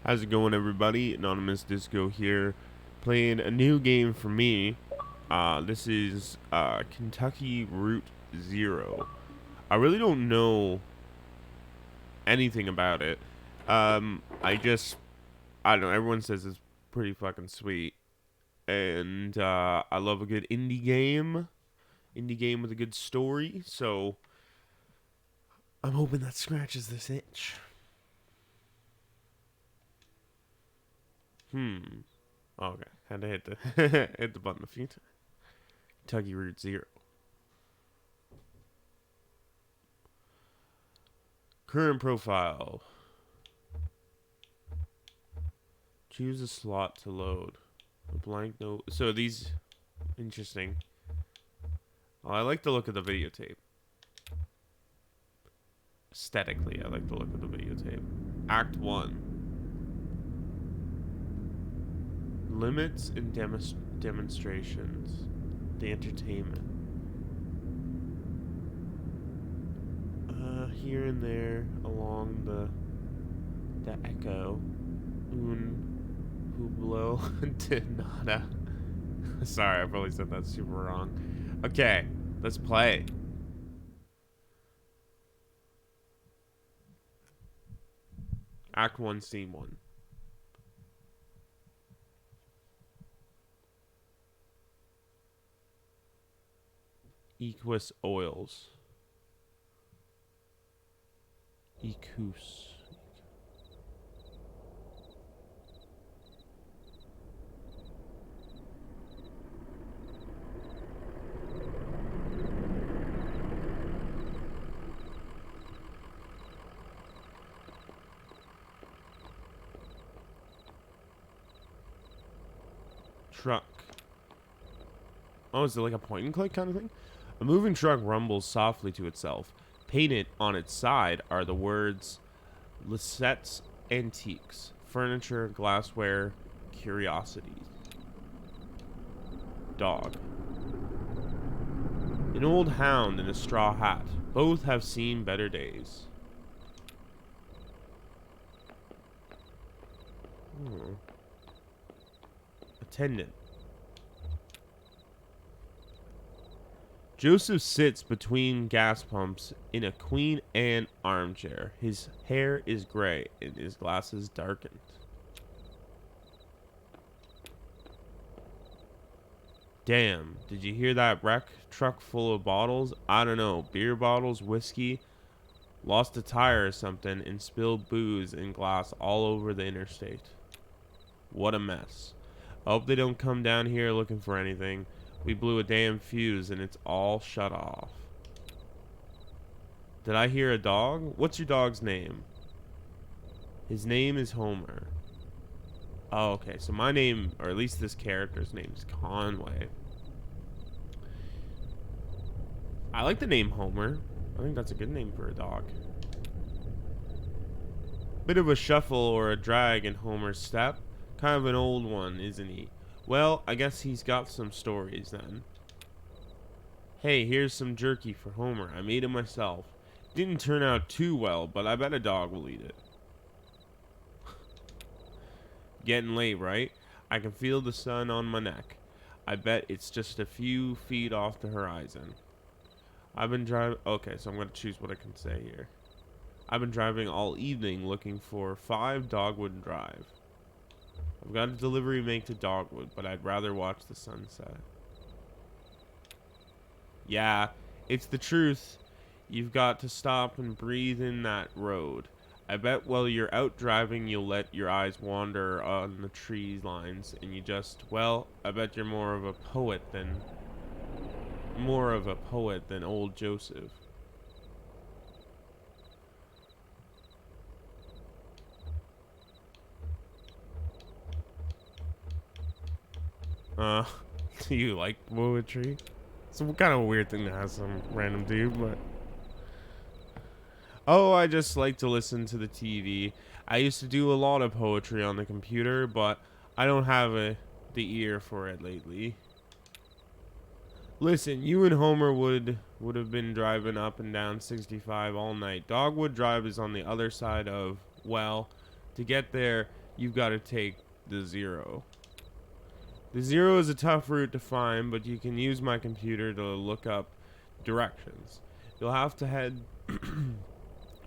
How's it going, everybody? Anonymous Dysco here, playing a new game for me. This is Kentucky Route Zero. I really don't know anything about it. I don't know. Everyone says it's pretty fucking sweet, and I love a good indie game with a good story. So I'm hoping that scratches this itch. Okay, had to hit the hit the button a few times. Kentucky Route Zero. Current profile. Choose a slot to load. A blank note. So these, interesting. Oh, I like the look of the videotape. Aesthetically, I like the look of the videotape. Act 1. Limits and demonstrations. The entertainment. Here and there along the echo. Un Hublot de nada. Sorry, I probably said that super wrong. Okay, let's play. Act 1, Scene 1. Equus Oils. Ecus. Truck. Oh, is it like a point and click kind of thing? A moving truck rumbles softly to itself. Painted on its side are the words Lisette's Antiques. Furniture, glassware, curiosities. Dog. An old hound in a straw hat. Both have seen better days. Attendant. Joseph sits between gas pumps in a Queen Anne armchair. His hair is gray and his glasses darkened. Damn, did you hear that wreck? Truck full of bottles? I don't know, beer bottles, whiskey. Lost a tire or something and spilled booze and glass all over the interstate. What a mess. I hope they don't come down here looking for anything. We blew a damn fuse and it's all shut off. Did I hear a dog? What's your dog's name? His name is Homer. Oh, okay. So my name, or at least this character's name, is Conway. I like the name Homer. I think that's a good name for a dog. Bit of a shuffle or a drag in Homer's step. Kind of an old one, isn't he? Well, I guess he's got some stories then. Hey, here's some jerky for Homer. I made it myself. Didn't turn out too well, but I bet a dog will eat it. Getting late, right? I can feel the sun on my neck. I bet it's just a few feet off the horizon. I've been driving... Okay, so I'm going to choose what I can say here. I've been driving all evening looking for 5 Dogwood Drive. I've got a delivery make to Dogwood, but I'd rather watch the sunset. Yeah, it's the truth. You've got to stop and breathe in that road. I bet while you're out driving, you'll let your eyes wander on the tree lines, and you just, well, I bet you're more of a poet than old Joseph. Do you like poetry? It's kind of a weird thing to have some random dude, but... Oh, I just like to listen to the TV. I used to do a lot of poetry on the computer, but I don't have the ear for it lately. Listen, you and Homer would have been driving up and down 65 all night. Dogwood Drive is on the other side of, well, to get there, you've got to take the 0. The 0 is a tough route to find, but you can use my computer to look up directions. You'll have to head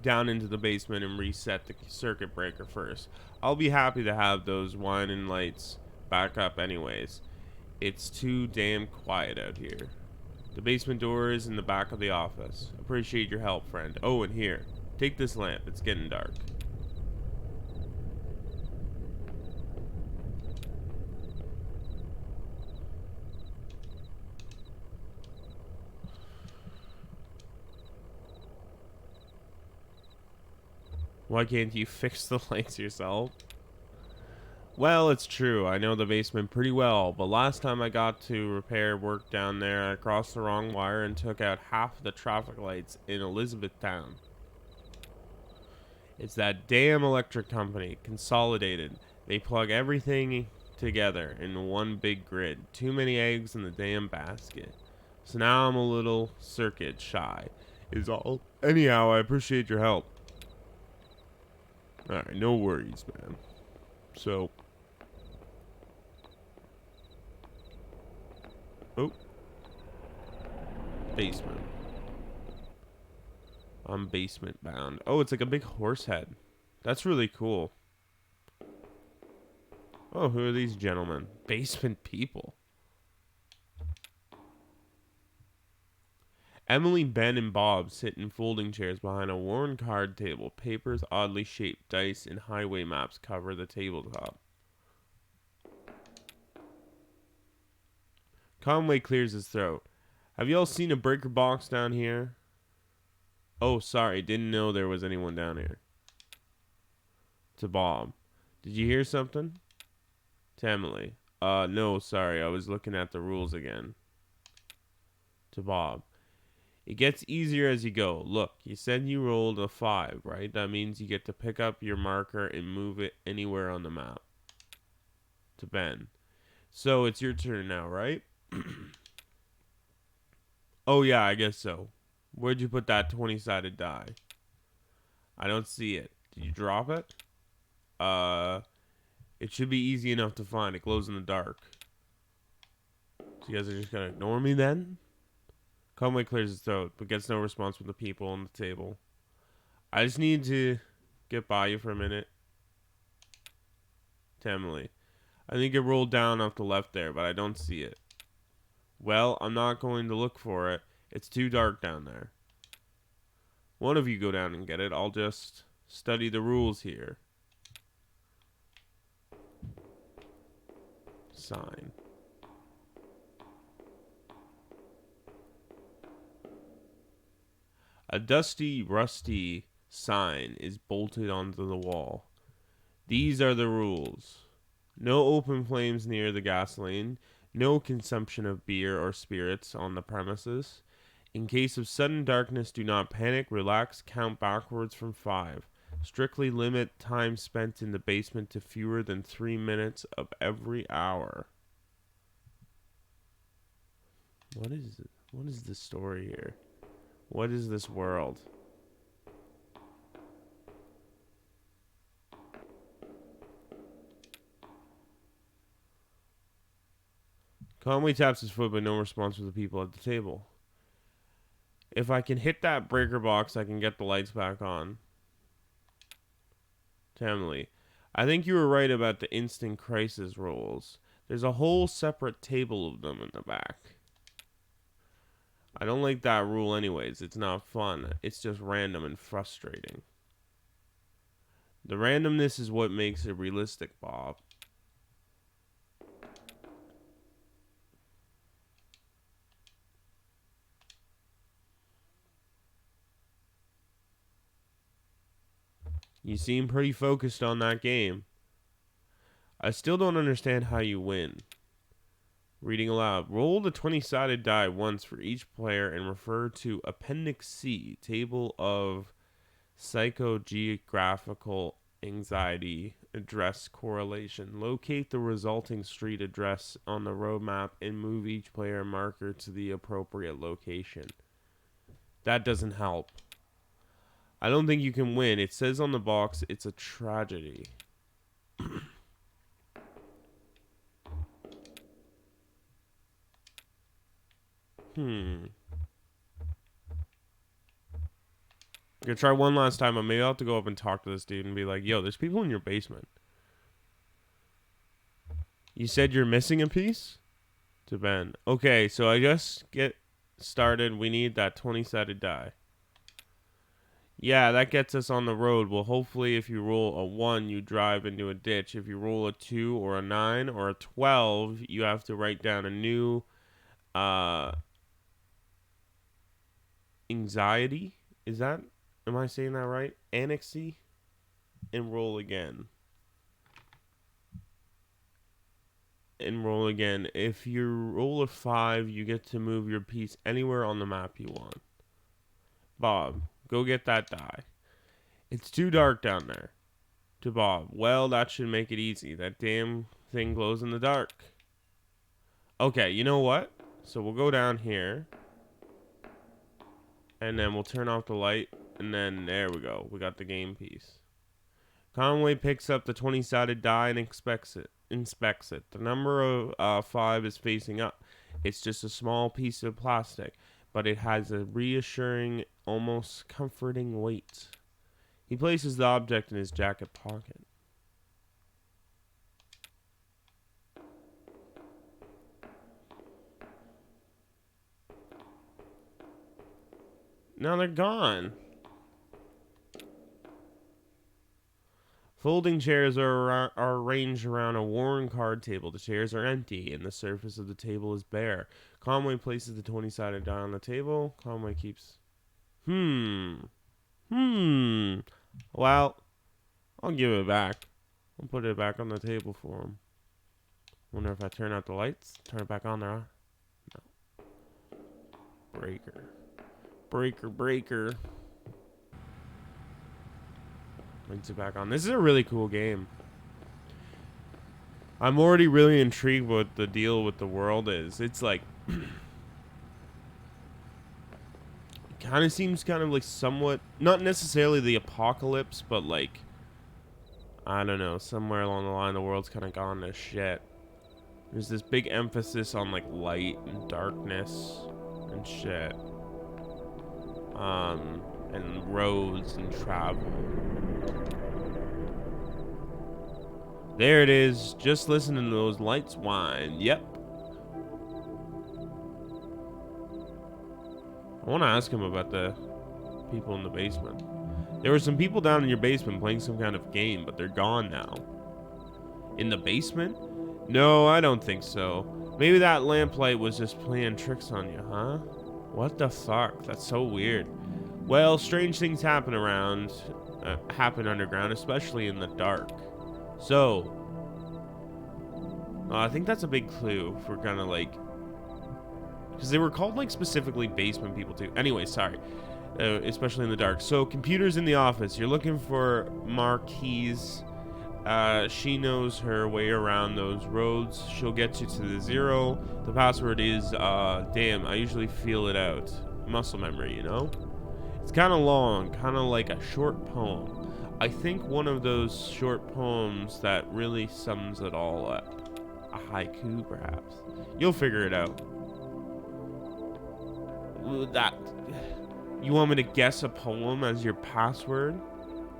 down into the basement and reset the circuit breaker first. I'll be happy to have those whining lights back up anyways. It's too damn quiet out here. The basement door is in the back of the office. Appreciate your help, friend. Oh, and here. Take this lamp. It's getting dark. Why can't you fix the lights yourself? Well, it's true. I know the basement pretty well, but last time I got to repair work down there, I crossed the wrong wire and took out half the traffic lights in Elizabethtown. It's that damn electric company, Consolidated. They plug everything together in one big grid. Too many eggs in the damn basket. So now I'm a little circuit shy, is all. Anyhow, I appreciate your help. Alright, no worries, man. So. Oh. Basement. I'm basement bound. Oh, it's like a big horse head. That's really cool. Oh, who are these gentlemen? Basement people. Emily, Ben, and Bob sit in folding chairs behind a worn card table. Papers, oddly shaped dice, and highway maps cover the tabletop. Conway clears his throat. Have y'all seen a breaker box down here? Oh, sorry. Didn't know there was anyone down here. To Bob. Did you hear something? To Emily. No, sorry. I was looking at the rules again. To Bob. It gets easier as you go. Look, you said you rolled a 5, right? That means you get to pick up your marker and move it anywhere on the map. To Ben. So it's your turn now, right? Oh, yeah, I guess so. Where'd you put that 20-sided die? I don't see it. Did you drop it? It should be easy enough to find. It glows in the dark. So you guys are just gonna ignore me then? Conway clears his throat, but gets no response from the people on the table. I just need to get by you for a minute. To Emily. I think it rolled down off the left there, but I don't see it. Well, I'm not going to look for it. It's too dark down there. One of you go down and get it. I'll just study the rules here. Sign. A dusty, rusty sign is bolted onto the wall. These are the rules. No open flames near the gasoline. No consumption of beer or spirits on the premises. In case of sudden darkness, do not panic. Relax. Count backwards from 5. Strictly limit time spent in the basement to fewer than 3 minutes of every hour. What is it? What is the story here? What is this world? Conway taps his foot, but no response from the people at the table. If I can hit that breaker box, I can get the lights back on. To Emily. I think you were right about the instant crisis rules. There's a whole separate table of them in the back. I don't like that rule anyways. It's not fun. It's just random and frustrating. The randomness is what makes it realistic, Bob. You seem pretty focused on that game. I still don't understand how you win. Reading aloud. Roll the 20-sided die once for each player and refer to Appendix C, Table of Psychogeographical Anxiety Address Correlation. Locate the resulting street address on the road map and move each player marker to the appropriate location. That doesn't help. I don't think you can win. It says on the box it's a tragedy. I'm gonna try one last time, but maybe I'll have to go up and talk to this dude and be like, yo, there's people in your basement. You said you're missing a piece? To Ben. Okay, so I just get started. We need that 20-sided die. Yeah, that gets us on the road. Well, hopefully if you roll a 1, you drive into a ditch. If you roll a 2 or a 9 or a 12, you have to write down a new anxiety. Am I saying that right? Annexy? And roll again. And roll again. If you roll a 5, you get to move your piece anywhere on the map you want. Bob, go get that die. It's too dark down there. To Bob. Well, that should make it easy. That damn thing glows in the dark. Okay, you know what? So we'll go down here. And then we'll turn off the light. And then there we go. We got the game piece. Conway picks up the 20-sided die and inspects it. The number of 5 is facing up. It's just a small piece of plastic, but it has a reassuring, almost comforting weight. He places the object in his jacket pocket. Now they're gone. Folding chairs are arranged around a worn card table. The chairs are empty, and the surface of the table is bare. Conway places the 20-sided die on the table. Conway keeps... Well, I'll give it back. I'll put it back on the table for him. Wonder if I turn out the lights? Turn it back on there. No. Breaker. Links it back on. This is a really cool game. I'm already really intrigued what the deal with the world is. It's like... kind of seems kind of like somewhat... Not necessarily the apocalypse, but like... I don't know. Somewhere along the line, the world's kind of gone to shit. There's this big emphasis on like light and darkness and shit. And roads and travel. There it is. Just listening to those lights whine. Yep. I want to ask him about the people in the basement. There were some people down in your basement playing some kind of game, but they're gone now. In the basement? No, I don't think so. Maybe that lamplight was just playing tricks on you, huh? What the fuck? That's so weird. Well, strange things happen underground, especially in the dark. So, I think that's a big clue if we're gonna like, because they were called like specifically basement people too. Anyway, sorry, especially in the dark. So, computers in the office. You're looking for Marquise. She knows her way around those roads. She'll get you to the 0. The password is damn. I usually feel it out. Muscle memory, you know. It's kind of long, kind of like a short poem. I think one of those short poems that really sums it all up. A haiku, perhaps. You'll figure it out. You want me to guess a poem as your password?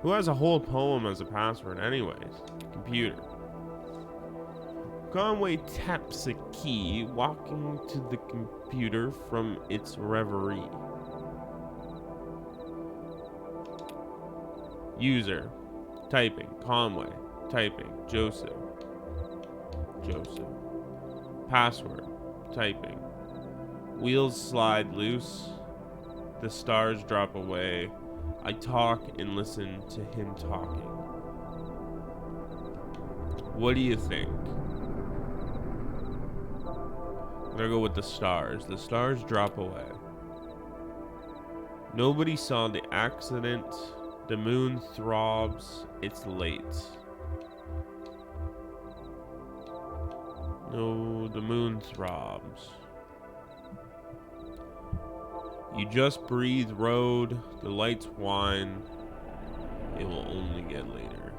Who has a whole poem as a password anyways? Computer. Conway taps a key, walking to the computer from its reverie. User. Typing. Conway. Typing. Joseph. Password. Typing. Wheels slide loose. The stars drop away. I talk and listen to him talking. What do you think? I'm gonna go with the stars. The stars drop away. Nobody saw the accident. The moon throbs. It's late. No, the moon throbs. You just breathe road. The lights whine. It will only get later.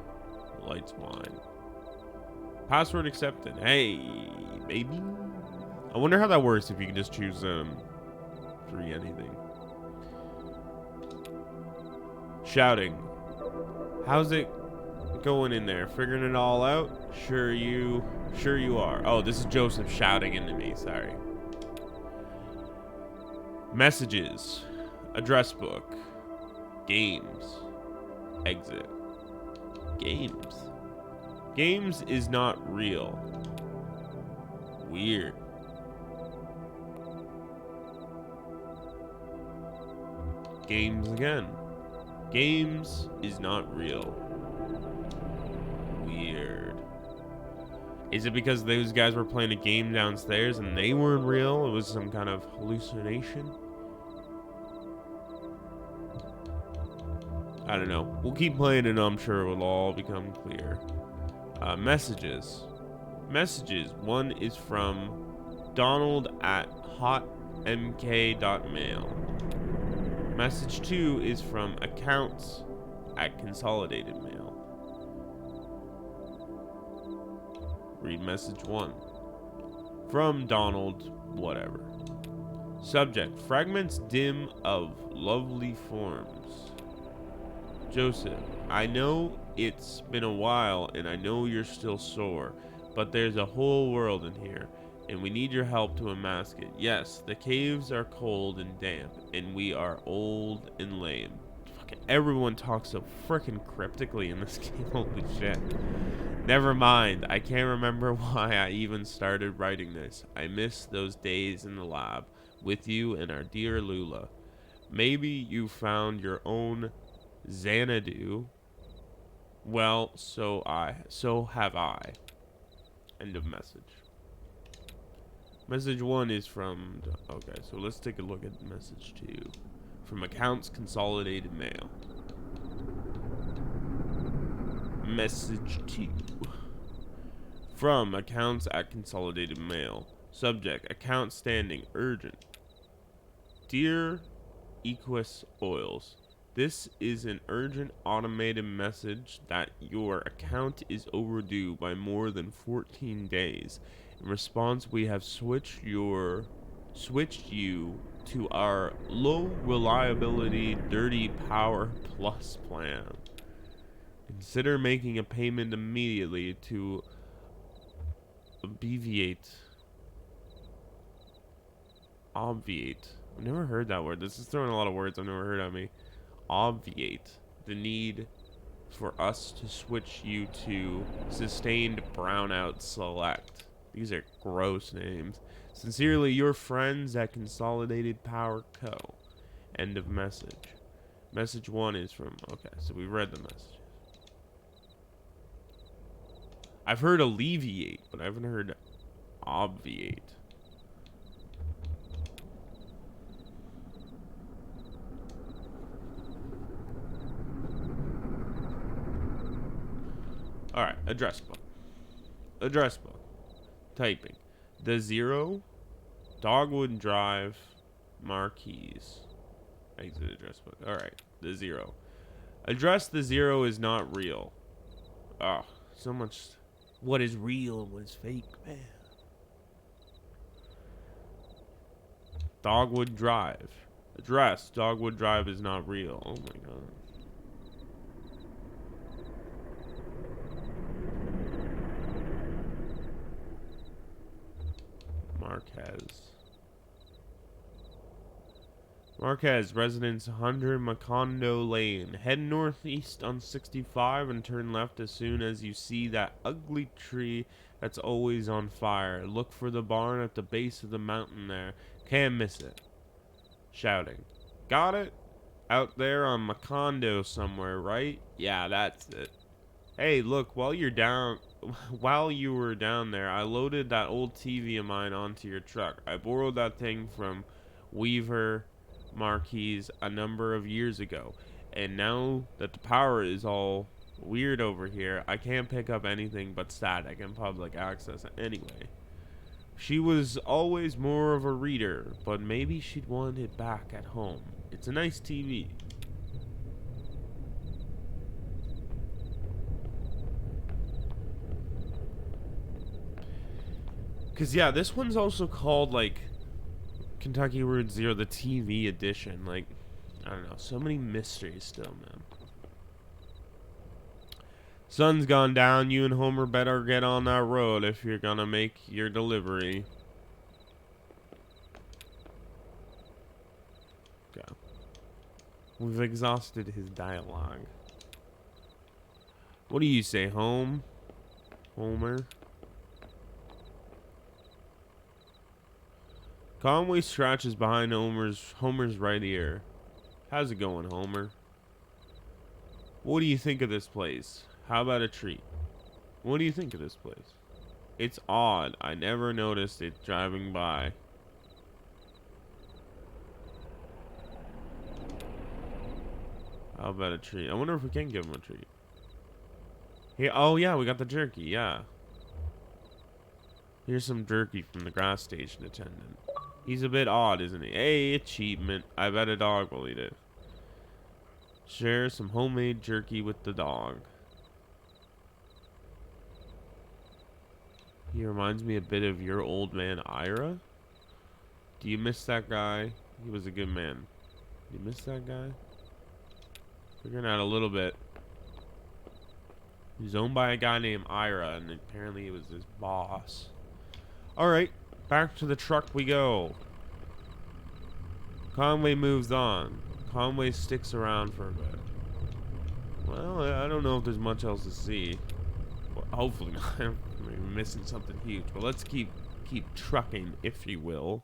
The lights whine. Password accepted. Hey, baby. I wonder how that works if you can just choose 3 anything. Shouting. How's it going in there? Figuring it all out? Sure you are. Oh, this is Joseph shouting into me, sorry. Messages. Address book. Games. Exit. Games. Games is not real. Weird. Games again. Games is not real. Weird. Is it because those guys were playing a game downstairs and they weren't real? It was some kind of hallucination? I don't know. We'll keep playing and I'm sure it will all become clear. Messages. Messages. One is from Donald at hotmk.mail. Message 2 is from accounts at Consolidated Mail. Read message 1. From Donald, whatever. Subject, fragments dim of lovely forms. Joseph, I know it's been a while and I know you're still sore, but there's a whole world in here, and we need your help to unmask it. Yes, the caves are cold and damp, and we are old and lame. Fucking everyone talks so frickin' cryptically in this game, holy shit. Never mind, I can't remember why I even started writing this. I miss those days in the lab, with you and our dear Lula. Maybe you found your own Xanadu. Well, so have I. End of message. Message 1 is from... Okay, so let's take a look at message 2. From accounts Consolidated Mail. Message 2. From accounts at Consolidated Mail. Subject, account standing, urgent. Dear Equus Oils, this is an urgent automated message that your account is overdue by more than 14 days. In response, we have switched you to our low reliability Dirty Power Plus plan. Consider making a payment immediately to obviate. I've never heard that word. This is throwing a lot of words I've never heard at me. Obviate the need for us to switch you to Sustained Brownout Select. These are gross names. Sincerely, your friends at Consolidated Power Co. End of message. Message 1 is from... Okay, so we read the messages. I've heard alleviate, but I haven't heard obviate. Alright, address book. Address book. Typing. The 0, Dogwood Drive, Marquise. Exit address book. Alright, the 0. Address the 0 is not real. Oh, so much. What is real and what is fake, man. Dogwood Drive. Address, Dogwood Drive is not real. Oh my god. Marquez, residence 100 Macondo Lane. Head northeast on 65 and turn left as soon as you see that ugly tree that's always on fire. Look for the barn at the base of the mountain there. Can't miss it. Shouting. Got it? Out there on Macondo somewhere, right? Yeah, that's it. Hey, look, while you were down there, I loaded that old TV of mine onto your truck. I borrowed that thing from Weaver Marquise a number of years ago, and now that the power is all weird over here, I can't pick up anything but static and public access anyway. She was always more of a reader, but maybe she'd want it back at home. It's a nice TV. Because, yeah, this one's also called, like, Kentucky Route Zero, the TV edition. Like, I don't know. So many mysteries still, man. Sun's gone down. You and Homer better get on that road if you're gonna make your delivery. Okay. We've exhausted his dialogue. What do you say, Homer? Conway scratches behind Homer's right ear. How's it going, Homer? What do you think of this place? How about a treat? What do you think of this place? It's odd. I never noticed it driving by. How about a treat? I wonder if we can give him a treat. Hey, oh yeah, we got the jerky, yeah. Here's some jerky from the gas station attendant. He's a bit odd, isn't he? Hey, achievement. I bet a dog will eat it. Share some homemade jerky with the dog. He reminds me a bit of your old man, Ira. Do you miss that guy? He was a good man. Do you miss that guy? Figuring out a little bit. He's owned by a guy named Ira, and apparently he was his boss. Alright, back to the truck we go. Conway moves on. Conway sticks around for a bit. Well, I don't know if there's much else to see. Well, hopefully not. Maybe missing something huge. But let's keep trucking, if you will.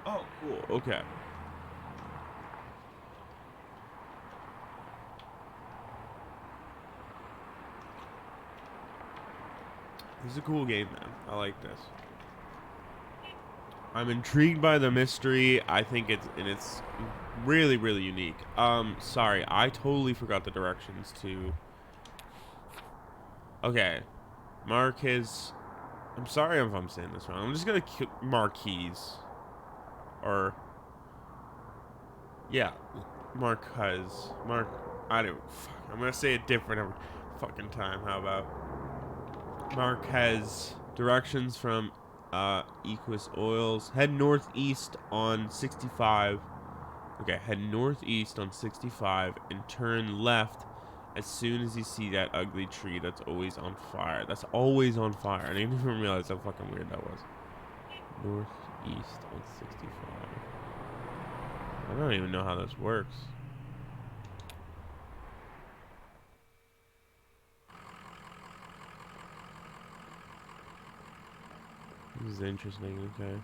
Oh, cool. Okay. This is a cool game, man. I like this. I'm intrigued by the mystery. I think it's really, really unique. Sorry, I totally forgot the directions to. Okay, Marquez. I'm sorry if I'm saying this wrong. I'm just gonna Marquise, or yeah, Marquez. I don't. Fuck, I'm gonna say it different every fucking time. How about Marquez? Directions from Equus Oils. Head northeast on 65. Okay, head northeast on 65 and turn left as soon as you see that ugly tree that's always on fire. That's always on fire. I didn't even realize how fucking weird that was. Northeast on 65. I don't even know how this works. This is interesting, okay.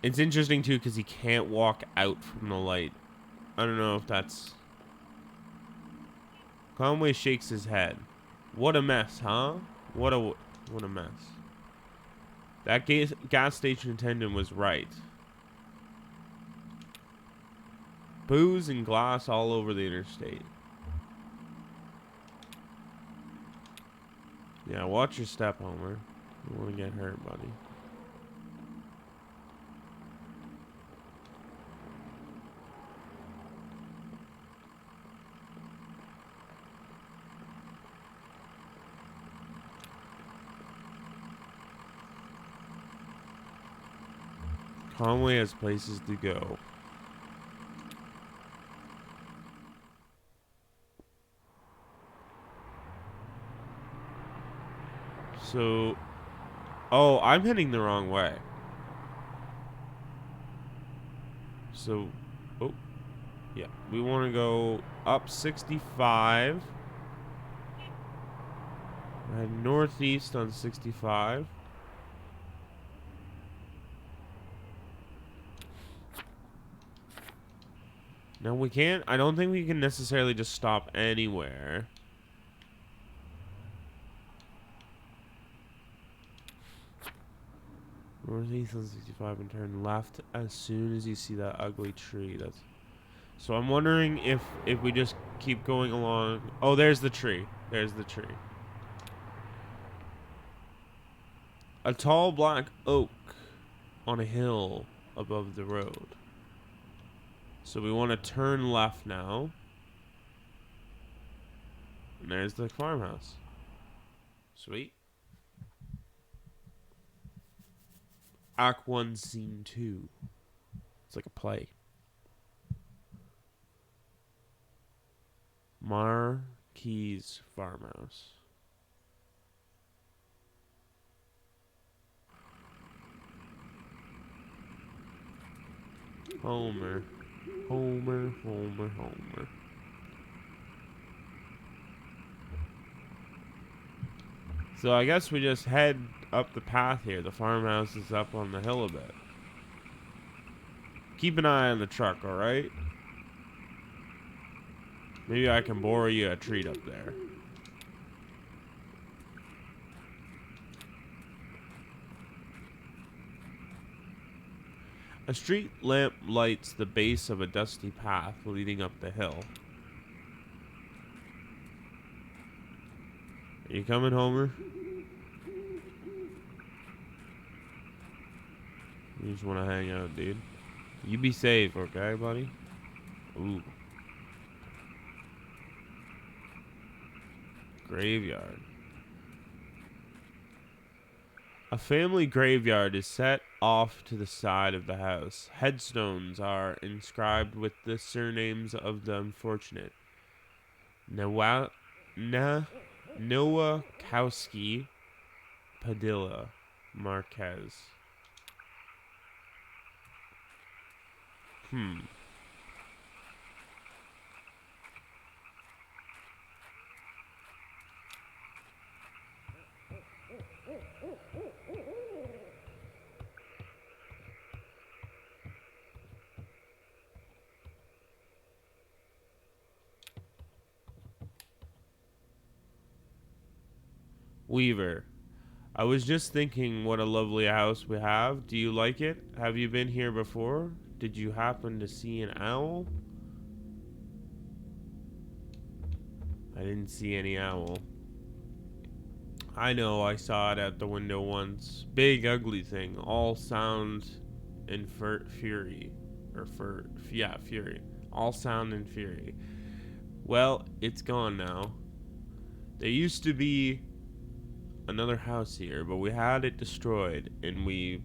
It's interesting too because he can't walk out from the light. I don't know if that's... Conway shakes his head. What a mess, huh? What a mess. That gas station attendant was right. Booze and glass all over the interstate. Yeah, watch your step, Homer. You don't want to get hurt, buddy. Conway has places to go. So, oh, I'm heading the wrong way. So, oh, yeah, we want to go up 65. Head northeast on 65. Now we can't, I don't think we can necessarily just stop anywhere. Northeast on 65 and turn left as soon as you see that ugly tree. That's so I'm wondering if we just keep going along. Oh, there's the tree. There's the tree. A tall black oak on a hill above the road. So we want to turn left now. And there's the farmhouse. Sweet. Act 1, Scene 2. It's like a play. Marquise Farmhouse. Homer. Homer, Homer, Homer. So I guess we just head up the path here. The farmhouse is up on the hill a bit. Keep an eye on the truck, alright? Maybe I can borrow you a treat up there. A street lamp lights the base of a dusty path leading up the hill. Are you coming, Homer? You just want to hang out, dude. You be safe, okay, buddy? Ooh. Graveyard. A family graveyard is set off to the side of the house. Headstones are inscribed with the surnames of the unfortunate. Nowakowski, Padilla, Marquez. Weaver. I was just thinking what a lovely house we have. Do you like it? Have you been here before? Did you happen to see an owl? I didn't see any owl. I know, I saw it at the window once. Big ugly thing, all sound and fury. Fury. All sound and fury. Well, it's gone now. There used to be another house here, but we had it destroyed and we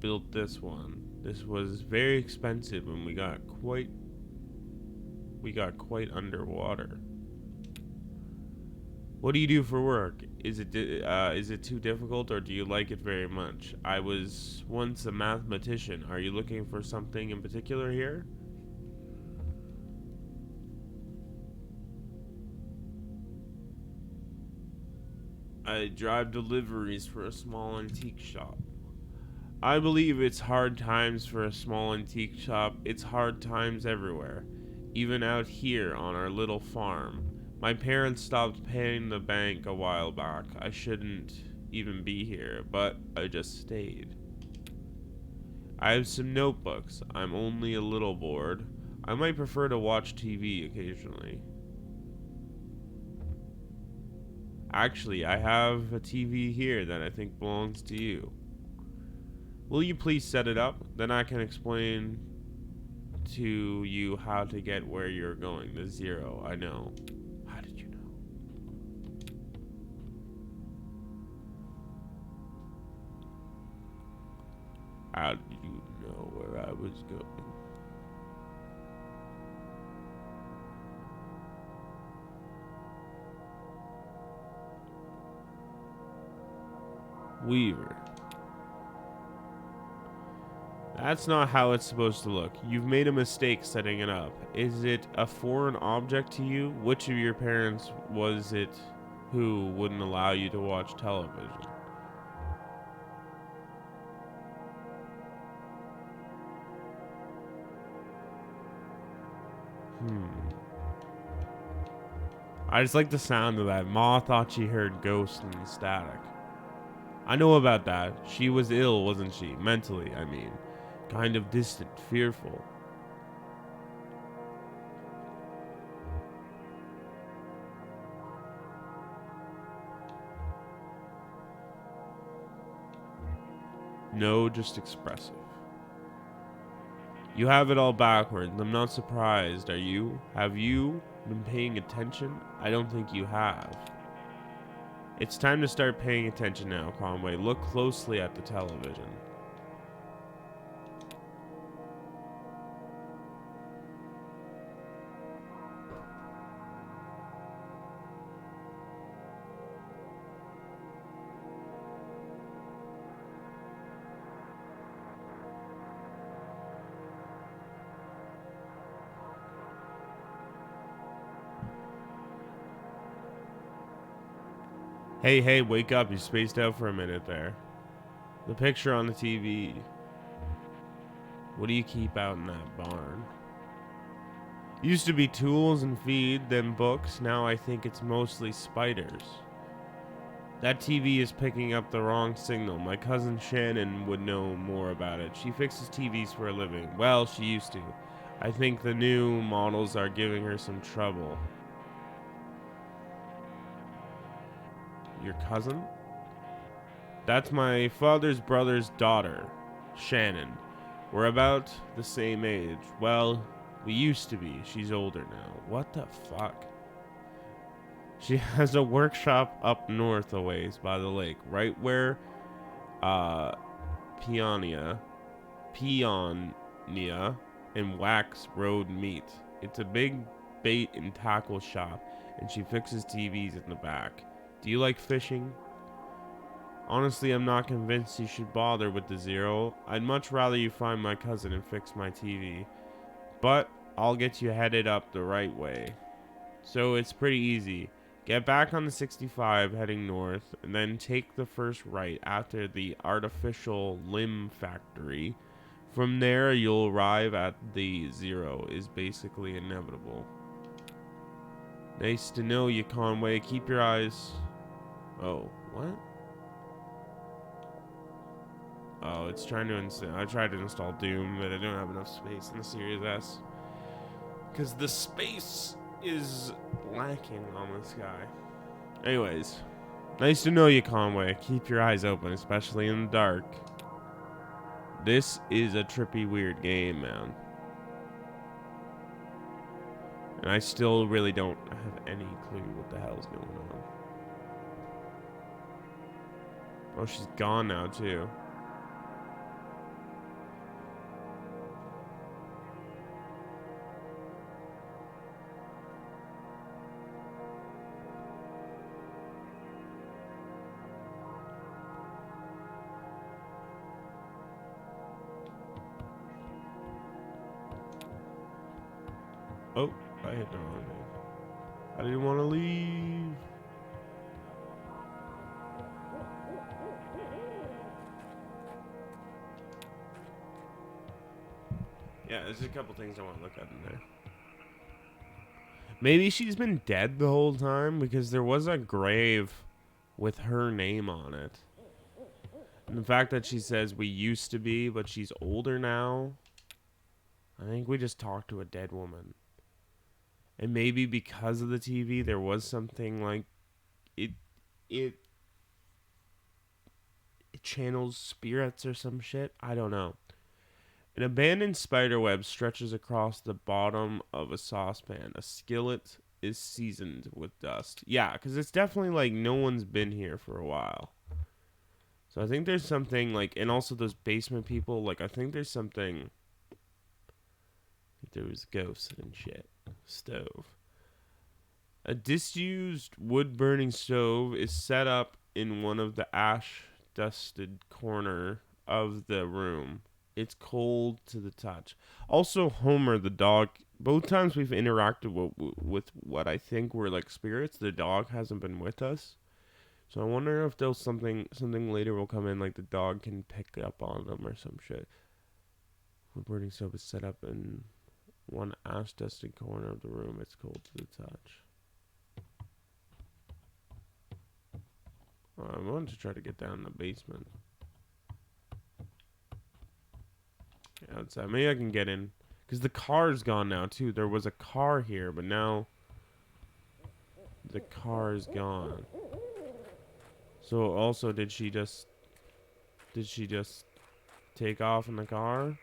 built this one. This was very expensive and we got quite underwater. What do you do for work? Is it too difficult or do you like it very much? I was once a mathematician. Are you looking for something in particular here? I drive deliveries for a small antique shop. I believe it's hard times for a small antique shop. It's hard times everywhere, even out here on our little farm. My parents stopped paying the bank a while back. I shouldn't even be here, but I just stayed. I have some notebooks. I'm only a little bored. I might prefer to watch TV occasionally. Actually, I have a TV here that I think belongs to you. Will you please set it up? Then I can explain to you how to get where you're going. The zero, I know. How did you know? How did you know where I was going? Weaver. That's not how it's supposed to look. You've made a mistake setting it up. Is it a foreign object to you? Which of your parents was it who wouldn't allow you to watch television? I just like the sound of that. Ma thought she heard ghosts and static. I know about that. She was ill, wasn't she? Mentally, I mean. Kind of distant, fearful. No, just expressive. You have it all backwards. I'm not surprised, are you? Have you been paying attention? I don't think you have. It's time to start paying attention now, Conway. Look closely at the television. Hey, wake up. You spaced out for a minute there. The picture on the TV. What do you keep out in that barn? Used to be tools and feed, then books. Now I think it's mostly spiders. That TV is picking up the wrong signal. My cousin Shannon would know more about it. She fixes TVs for a living. Well, she used to. I think the new models are giving her some trouble. Your cousin? That's my father's brother's daughter, Shannon. We're about the same age. Well, we used to be. She's older now. What the fuck? She has a workshop up north a ways by the lake, right where Peonia, Peonia and Wax Road meet. It's a big bait and tackle shop, and she fixes TVs in the back. Do you like fishing? Honestly, I'm not convinced you should bother with the Zero. I'd much rather you find my cousin and fix my TV. But I'll get you headed up the right way. So it's pretty easy. Get back on the 65 heading north, and then take the first right after the artificial limb factory. From there, you'll arrive at the Zero. Is basically inevitable. Nice to know you, Conway. Keep your eyes... Oh, what? Oh, it's trying to install... I tried to install Doom, but I don't have enough space in the Series S. Because the space is lacking on this guy. Anyways, nice to know you, Conway. Keep your eyes open, especially in the dark. This is a trippy, weird game, man. And I still really don't have any clue what the hell's going on. Oh, she's gone now, too. Oh, I hit the wrong thing. I didn't want to leave. Yeah, there's a couple things I want to look at in there. Maybe she's been dead the whole time because there was a grave with her name on it. And the fact that she says we used to be, but she's older now. I think we just talked to a dead woman. And maybe because of the TV, there was something like it channels spirits or some shit. I don't know. An abandoned spiderweb stretches across the bottom of a saucepan. A skillet is seasoned with dust. Yeah, because it's definitely like no one's been here for a while. So I think there's something like, and also those basement people, like I think there's something. There was ghosts and shit. Stove. A disused wood-burning stove is set up in one of the ash-dusted corner of the room. It's cold to the touch. Also, Homer, the dog, both times we've interacted with what I think were like spirits, the dog hasn't been with us. So I wonder if there's something later will come in, like the dog can pick up on them or some shit. Wood-burning stove is set up in one ash-dusted corner of the room. It's cold to the touch. I wanted to try to get down in the basement. Yeah, outside. Maybe I can get in. Because the car's gone now, too. There was a car here, but now the car is gone. So, also, did she just take off in the car?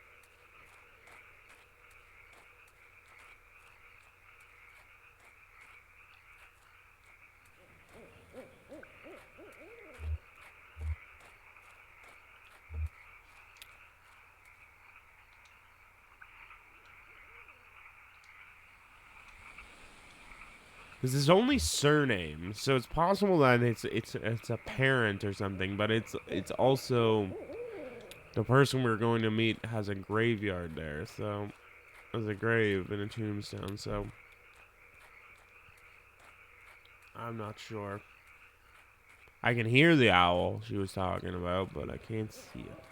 Because it's only surname, so it's possible that it's a parent or something, but it's also the person we're going to meet has a graveyard there, so there's a grave and a tombstone, so I'm not sure. I can hear the owl she was talking about, but I can't see it.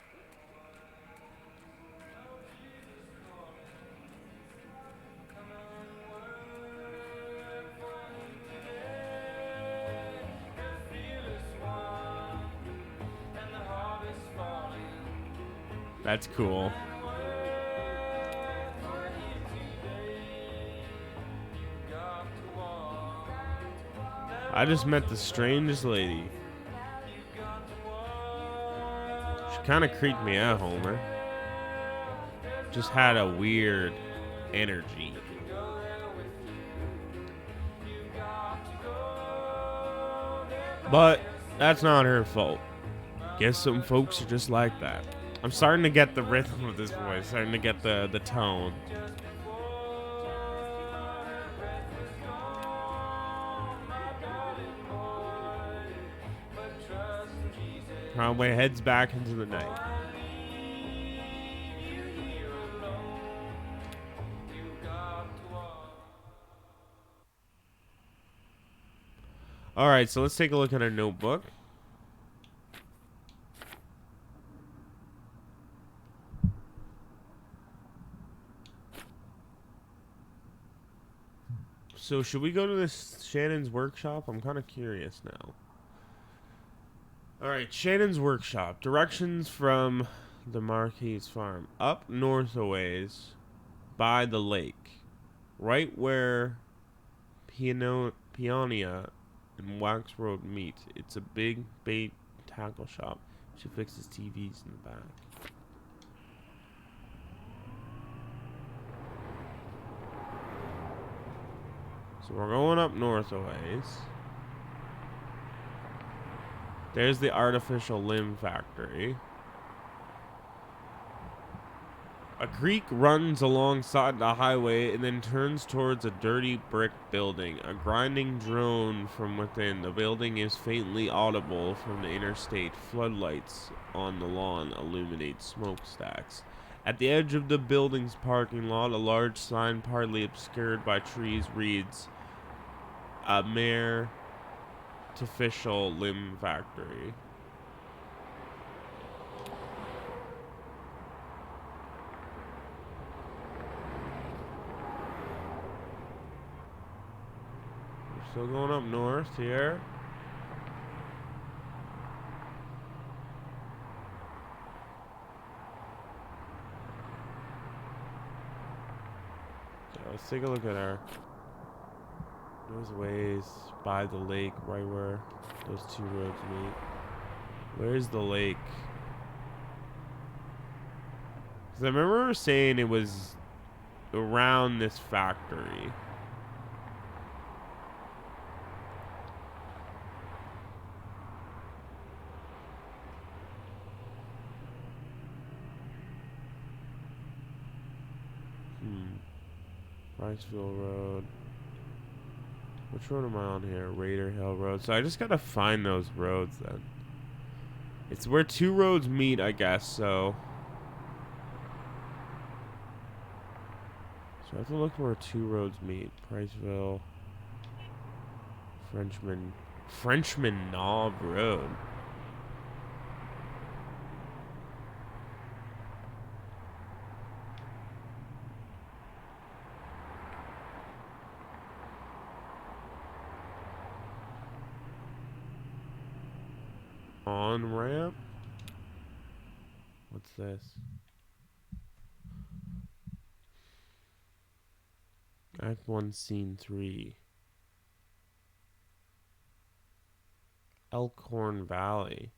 That's cool. I just met the strangest lady. She kind of creeped me out, Homer. Just had a weird energy. But that's not her fault. Guess some folks are just like that. I'm starting to get the rhythm of this voice, starting to get the tone. Conway heads back into the night. Alright, so let's take a look at our notebook. So should we go to this Shannon's workshop? I'm kind of curious now. Alright, Shannon's workshop. Directions from the Marquis farm. Up north a ways by the lake. Right where Peonia and Wax Road meet. It's a big bait tackle shop. She fixes TVs in the back. So we're going up north a ways. There's the artificial limb factory. A creek runs alongside the highway and then turns towards a dirty brick building. A grinding drone from within. The building is faintly audible from the interstate. Floodlights on the lawn illuminate smokestacks. At the edge of the building's parking lot, a large sign partly obscured by trees reads, "A mere artificial limb factory." We're still going up north here. So let's take a look at our those ways by the lake, right where those two roads meet. Where's the lake? Because I remember saying it was around this factory. Riceville Road. Which road am I on here? Raider Hill Road. So I just gotta find those roads then. It's where two roads meet, I guess, so. So I have to look where two roads meet. Priceville. Frenchman Knob Road. On ramp? What's this? Act 1, Scene 3. Elkhorn Valley.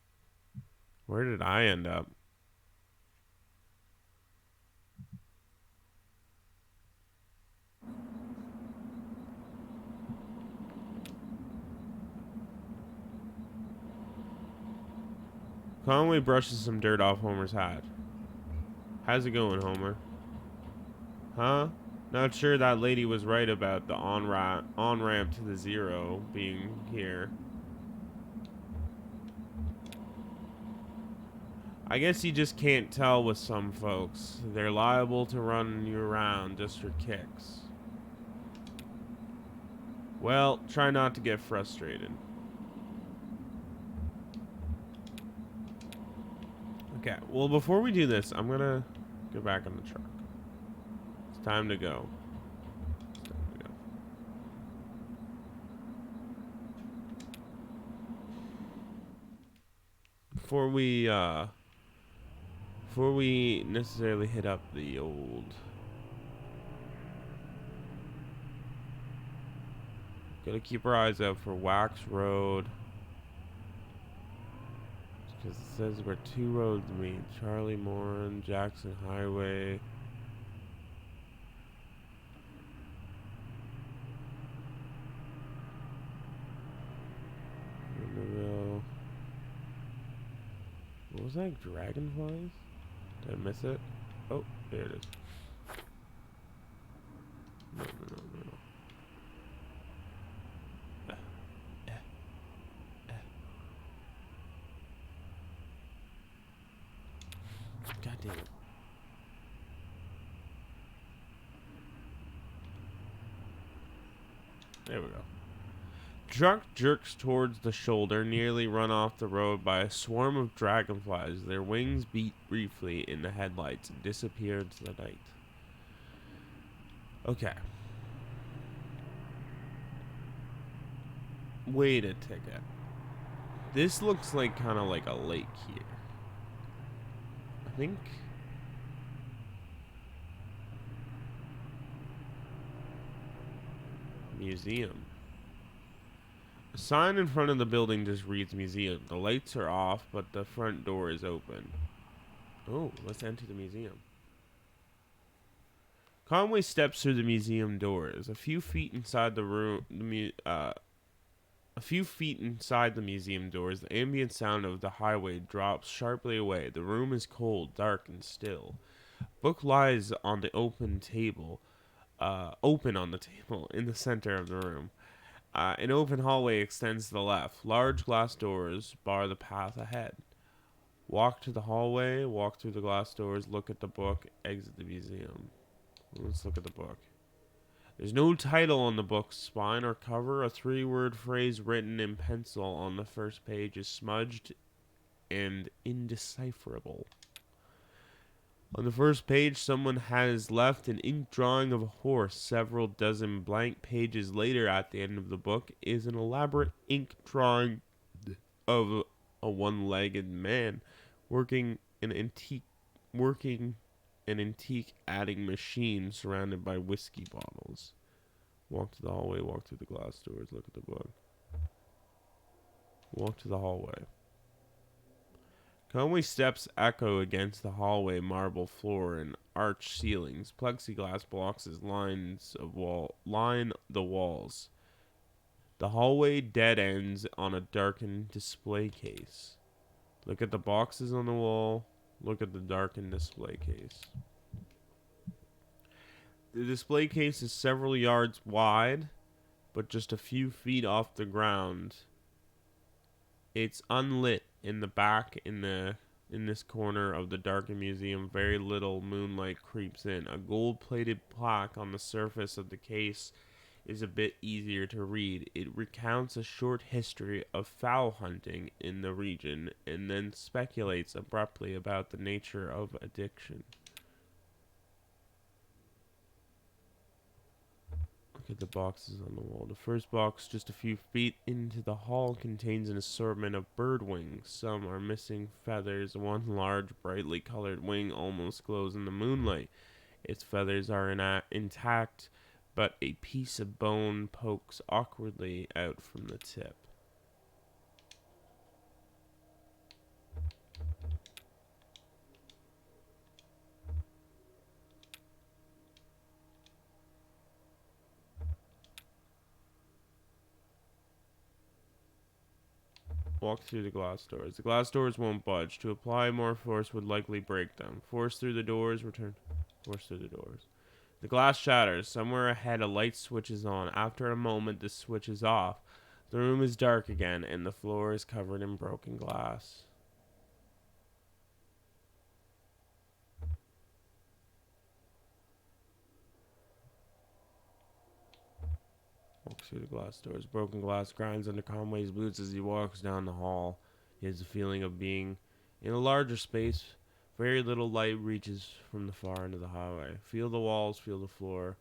Where did I end up? Conway brushes some dirt off Homer's hat. How's it going, Homer? Huh? Not sure that lady was right about the on-ramp to the zero being here. I guess you just can't tell with some folks. They're liable to run you around just for kicks. Well, try not to get frustrated. Okay, well, before we do this, I'm gonna go back on the truck. It's time to go. It's time to go. Before we necessarily hit up the old, gotta keep our eyes out for Wax Road. Because it says where two roads meet. Charlie Moran, Jackson Highway. Winterville. What was that? Dragonflies? Did I miss it? Oh, there it is. No, no, no, no. God damn it. There we go. Truck jerks towards the shoulder, nearly run off the road by a swarm of dragonflies. Their wings beat briefly in the headlights and disappear into the night. Okay. Wait a ticket. This looks like kind of like a lake here. I think. Museum. A sign in front of the building just reads museum. The lights are off, but the front door is open. Oh, let's enter the museum. Conway steps through the museum doors. A few feet inside the room, a few feet inside the museum doors, the ambient sound of the highway drops sharply away. The room is cold, dark, and still. Book lies on the open on the table in the center of the room. An open hallway extends to the left. Large glass doors bar the path ahead. Walk to the hallway, walk through the glass doors, look at the book, exit the museum. Let's look at the book. There's no title on the book's spine or cover. A three-word phrase written in pencil on the first page is smudged and indecipherable. On the first page, someone has left an ink drawing of a horse. Several dozen blank pages later, at the end of the book, is an elaborate ink drawing of a one-legged man working an antique adding machine surrounded by whiskey bottles. Walk to the hallway, walk through the glass doors, look at the book. Walk to the hallway. Conway steps echo against the hallway marble floor and arched ceilings. Plexiglass blocks line the walls. The hallway dead ends on a darkened display case. Look at the boxes on the wall. Look at the darkened display case. The display case is several yards wide, but just a few feet off the ground. It's unlit in the back in this corner of the darkened museum. Very little moonlight creeps in. A gold-plated plaque on the surface of the case is a bit easier to read. It recounts a short history of fowl hunting in the region and then speculates abruptly about the nature of addiction. Look at the boxes on the wall. The first box, just a few feet into the hall, contains an assortment of bird wings. Some are missing feathers. One large, brightly colored wing almost glows in the moonlight. Its feathers are intact, but a piece of bone pokes awkwardly out from the tip. Walk through the glass doors. The glass doors won't budge. To apply more force would likely break them. Force through the doors. Return. Force through the doors. The glass shatters. Somewhere ahead, a light switches on. After a moment, the switch is off. The room is dark again, and the floor is covered in broken glass. Walks through the glass doors. Broken glass grinds under Conway's boots as he walks down the hall. He has a feeling of being In a larger space, very little light reaches from the far end of the highway. Feel the walls, feel the floor,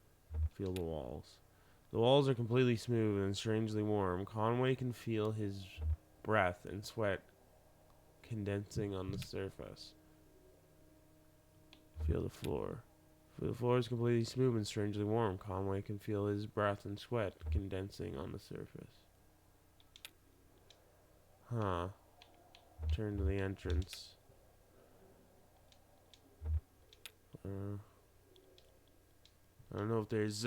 feel the walls. The walls are completely smooth and strangely warm. Conway can feel his breath and sweat condensing on the surface. Feel the floor. The floor is completely smooth and strangely warm. Conway can feel his breath and sweat condensing on the surface. Huh. Turn to the entrance. I don't know if there's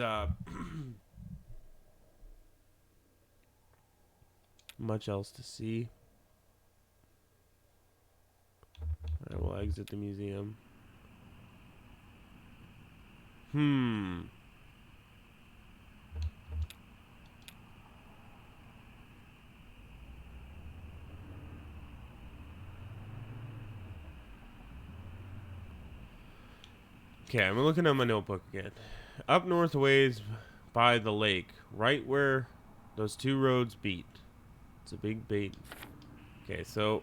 much else to see. Alright, we'll exit the museum. Okay, I'm looking at my notebook again. Up north ways by the lake, right where those two roads beat. It's a big bait. Okay, so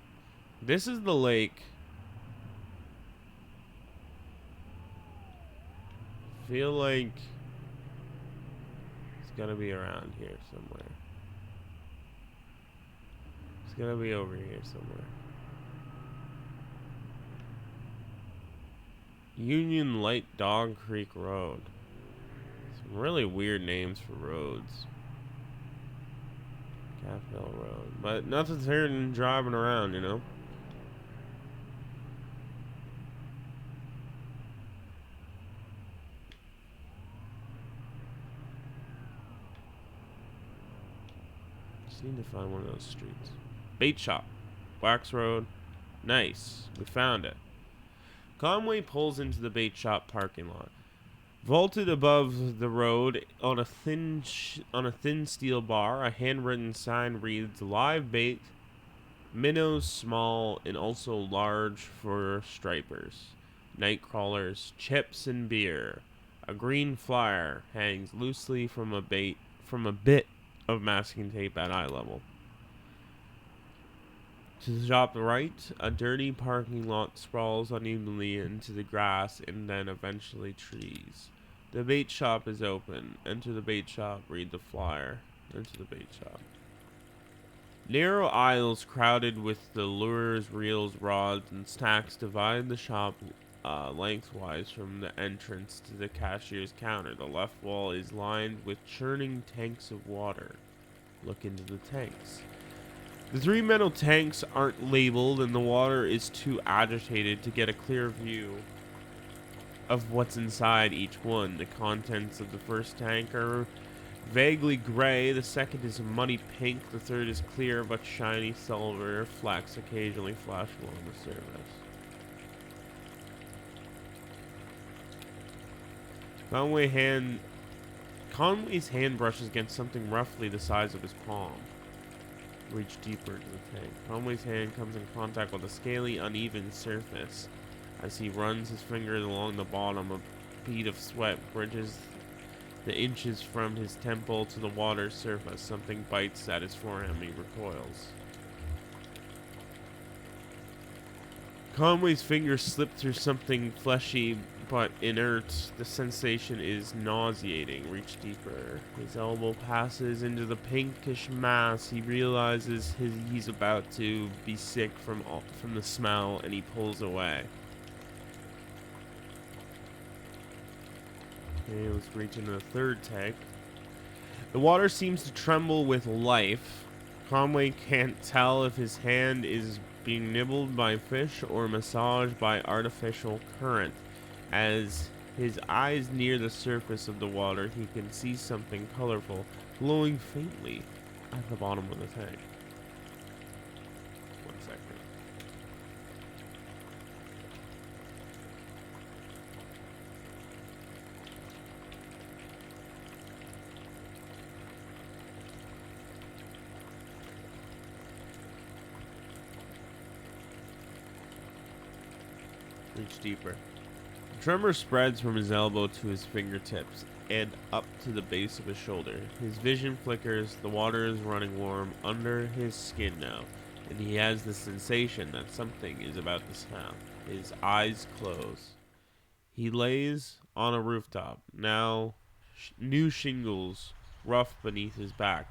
this is the lake. Feel like it's gonna be around here somewhere. It's gonna be over here somewhere. Union Light Dog Creek Road. Some really weird names for roads. Capitol Road. But nothing's here than driving around, you know? Just need to find one of those streets. Bait Shop. Wax Road. Nice. We found it. Conway pulls into the bait shop parking lot. Vaulted above the road on a thin steel bar, a handwritten sign reads "Live bait, minnows small and also large for stripers, night crawlers, chips and beer." A green flyer hangs loosely from a bit of masking tape at eye level. To the top right, a dirty parking lot sprawls unevenly into the grass and then eventually trees. The bait shop is open. Enter the bait shop, read the flyer. Enter the bait shop. Narrow aisles crowded with the lures, reels, rods, and stacks divide the shop lengthwise from the entrance to the cashier's counter. The left wall is lined with churning tanks of water. Look into the tanks. The three metal tanks aren't labeled, and the water is too agitated to get a clear view of what's inside each one. The contents of the first tank are vaguely gray, the second is a muddy pink, the third is clear but shiny silver. Flecks occasionally flash along the surface. Conway's hand brushes against something roughly the size of his palm. Reach deeper into the tank. Conway's hand comes in contact with a scaly, uneven surface. As he runs his fingers along the bottom, a bead of sweat bridges the inches from his temple to the water's surface. Something bites at his forearm. He recoils. Conway's fingers slip through something fleshy but inert. The sensation is nauseating. Reach deeper. His elbow passes into the pinkish mass. He realizes he's about to be sick from the smell, and he pulls away. Okay, let's reach into the third tank. The water seems to tremble with life. Conway can't tell if his hand is being nibbled by fish or massaged by artificial current. As his eyes near the surface of the water, he can see something colorful glowing faintly at the bottom of the tank. 1 second. Reach deeper. Tremor spreads from his elbow to his fingertips and up to the base of his shoulder. His vision flickers. The water is running warm under his skin now. and he has the sensation that something is about to snap. His eyes close. He lays on a rooftop, now new shingles rough beneath his back,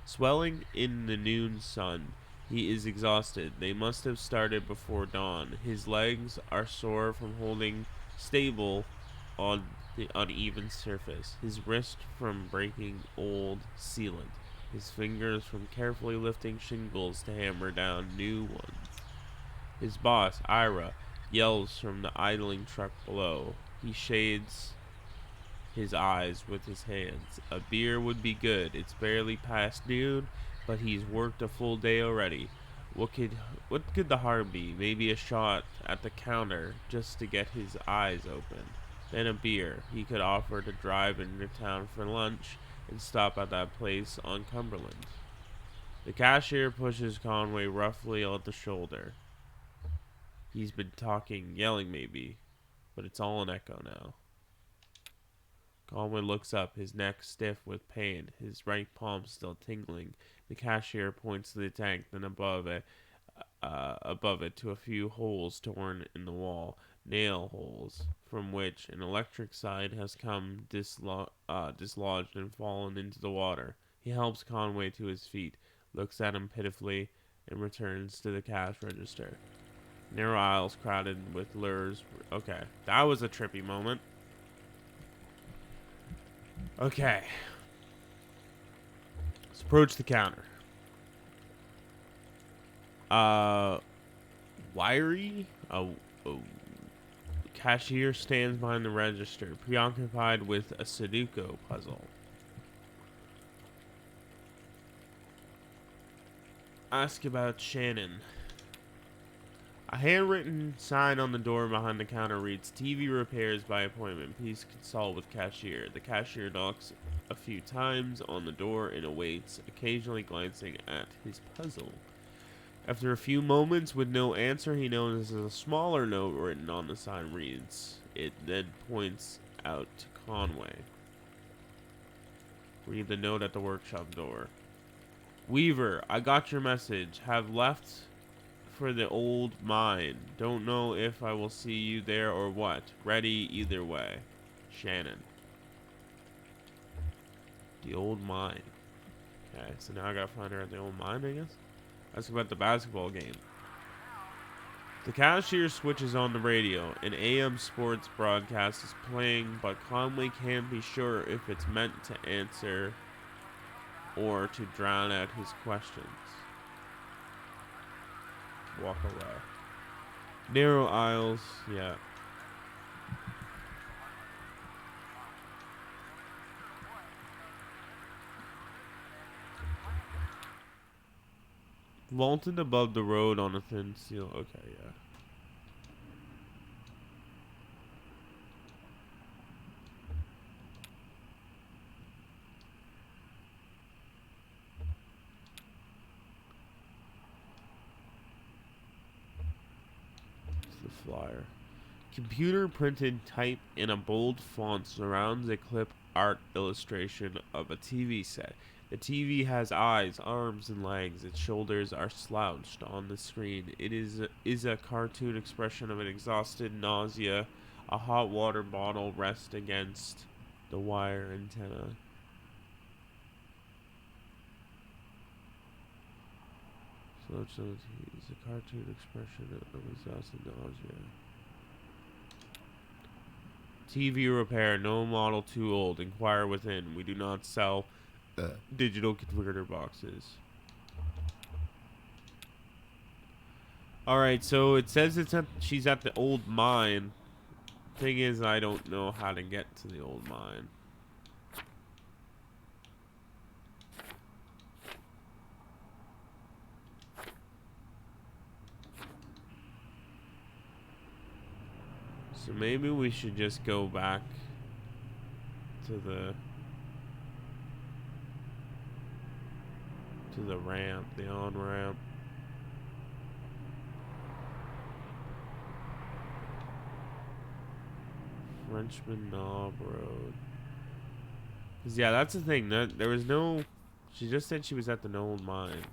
swelling in the noon sun. He is exhausted. They must have started before dawn. His legs are sore from holding stable on the uneven surface, his wrist from breaking old sealant, his fingers from carefully lifting shingles to hammer down new ones. His boss, Ira, yells from the idling truck below. He shades his eyes with his hands. A beer would be good. It's barely past noon, but he's worked a full day already. What could the harm be? Maybe a shot at the counter just to get his eyes open. Then a beer. He could offer to drive into town for lunch and stop at that place on Cumberland. The cashier pushes Conway roughly on the shoulder. He's been talking, yelling maybe, but it's all an echo now. Conway looks up, his neck stiff with pain, his right palm still tingling. The cashier points to the tank, then above it to a few holes torn in the wall, nail holes, from which an electric sign has come dislodged and fallen into the water. He helps Conway to his feet, looks at him pitifully, and returns to the cash register. Narrow aisles crowded with lures. Okay, that was a trippy moment. Okay. Let's approach the counter. Wiry? A cashier stands behind the register, preoccupied with a Sudoku puzzle. Ask about Shannon. A handwritten sign on the door behind the counter reads, TV repairs by appointment. Please consult with cashier. The cashier knocks a few times on the door and awaits, occasionally glancing at his puzzle. After a few moments with no answer, he notices a smaller note written on the sign reads. It then points out to Conway. Read the note at the workshop door. Weaver, I got your message. Have left for the old mine. Don't know if I will see you there or what. Ready either way. Shannon. The old mine. Okay, so now I gotta find her at the old mine, I guess. That's about the basketball game. The cashier switches on the radio. An AM sports broadcast is playing, but Conway can't be sure if it's meant to answer or to drown out his questions. Walk away. Narrow aisles, yeah. Vaulted above the road on a thin seal. Okay, yeah. It's the flyer. Computer printed type in a bold font surrounds a clip art illustration of a TV set. The TV has eyes, arms, and legs. Its shoulders are slouched on the screen. It is a cartoon expression of an exhausted nausea. A hot water bottle rests against the wire antenna. Slouched on the TV is a cartoon expression of exhausted nausea. TV repair, no model too old. Inquire within. We do not sell digital converter boxes. Alright, so it says she's at the old mine. Thing is, I don't know how to get to the old mine. So maybe we should just go back to the ramp, the on-ramp. Frenchman Knob Road. 'Cause yeah, that's the thing. There was no... She just said she was at the old mine.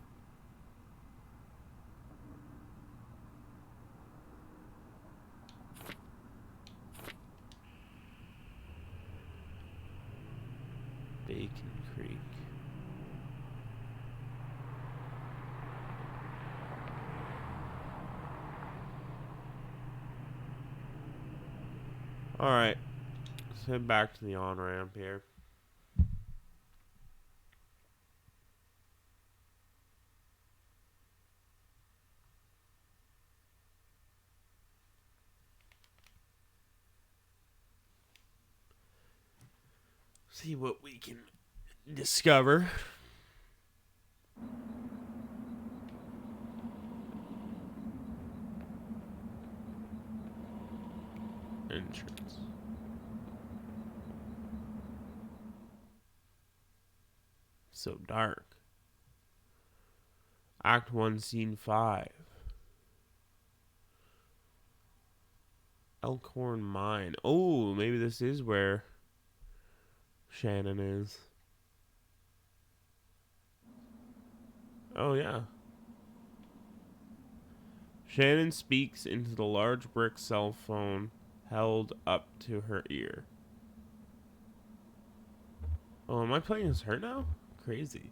Bacon Creek. Alright. Let's head back to the on-ramp here. See what we can discover. Entrance. So dark. Act 1, Scene 5. Elkhorn Mine. Oh, maybe this is where Shannon is. Oh, yeah. Shannon speaks into the large brick cell phone held up to her ear. Oh, am I playing as her now? Crazy.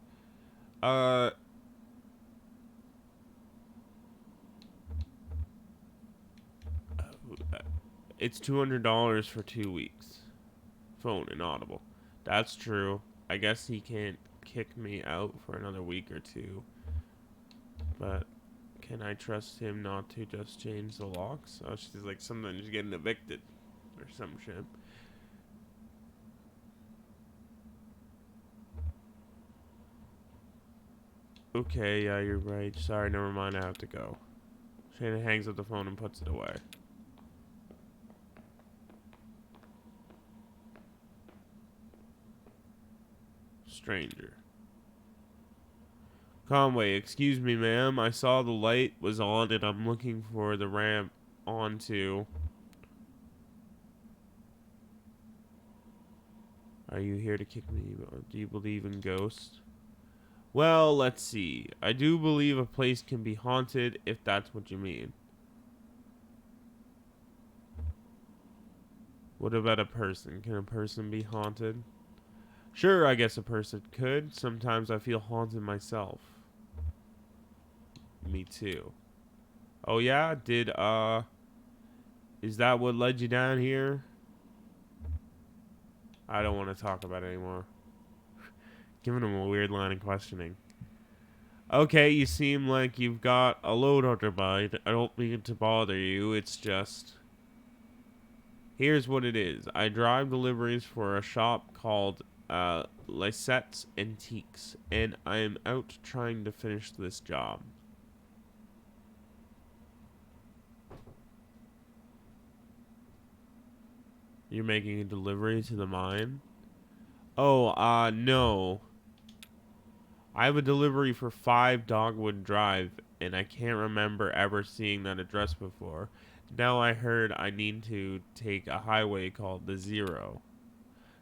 It's $200 for 2 weeks. Phone inaudible. That's true. I guess he can't kick me out for another week or two. But can I trust him not to just change the locks? Oh, she's like sometimes getting evicted or some shit. Okay, yeah, you're right. Sorry, never mind. I have to go. Shannon hangs up the phone and puts it away. Stranger. Conway, excuse me, ma'am. I saw the light was on and I'm looking for the ramp onto. Are you here to kick me? Do you believe in ghosts? Well, let's see. I do believe a place can be haunted, if that's what you mean. What about a person? Can a person be haunted? Sure, I guess a person could. Sometimes I feel haunted myself. Me too. Oh yeah? Is that what led you down here? I don't want to talk about it anymore. Giving him a weird line of questioning. Okay, you seem like you've got a load on your mind. I don't mean to bother you, it's just... Here's what it is. I drive deliveries for a shop called Lysette's Antiques, and I am out trying to finish this job. You're making a delivery to the mine? Oh, no. I have a delivery for 5 Dogwood Drive, and I can't remember ever seeing that address before. Now I heard I need to take a highway called the Zero.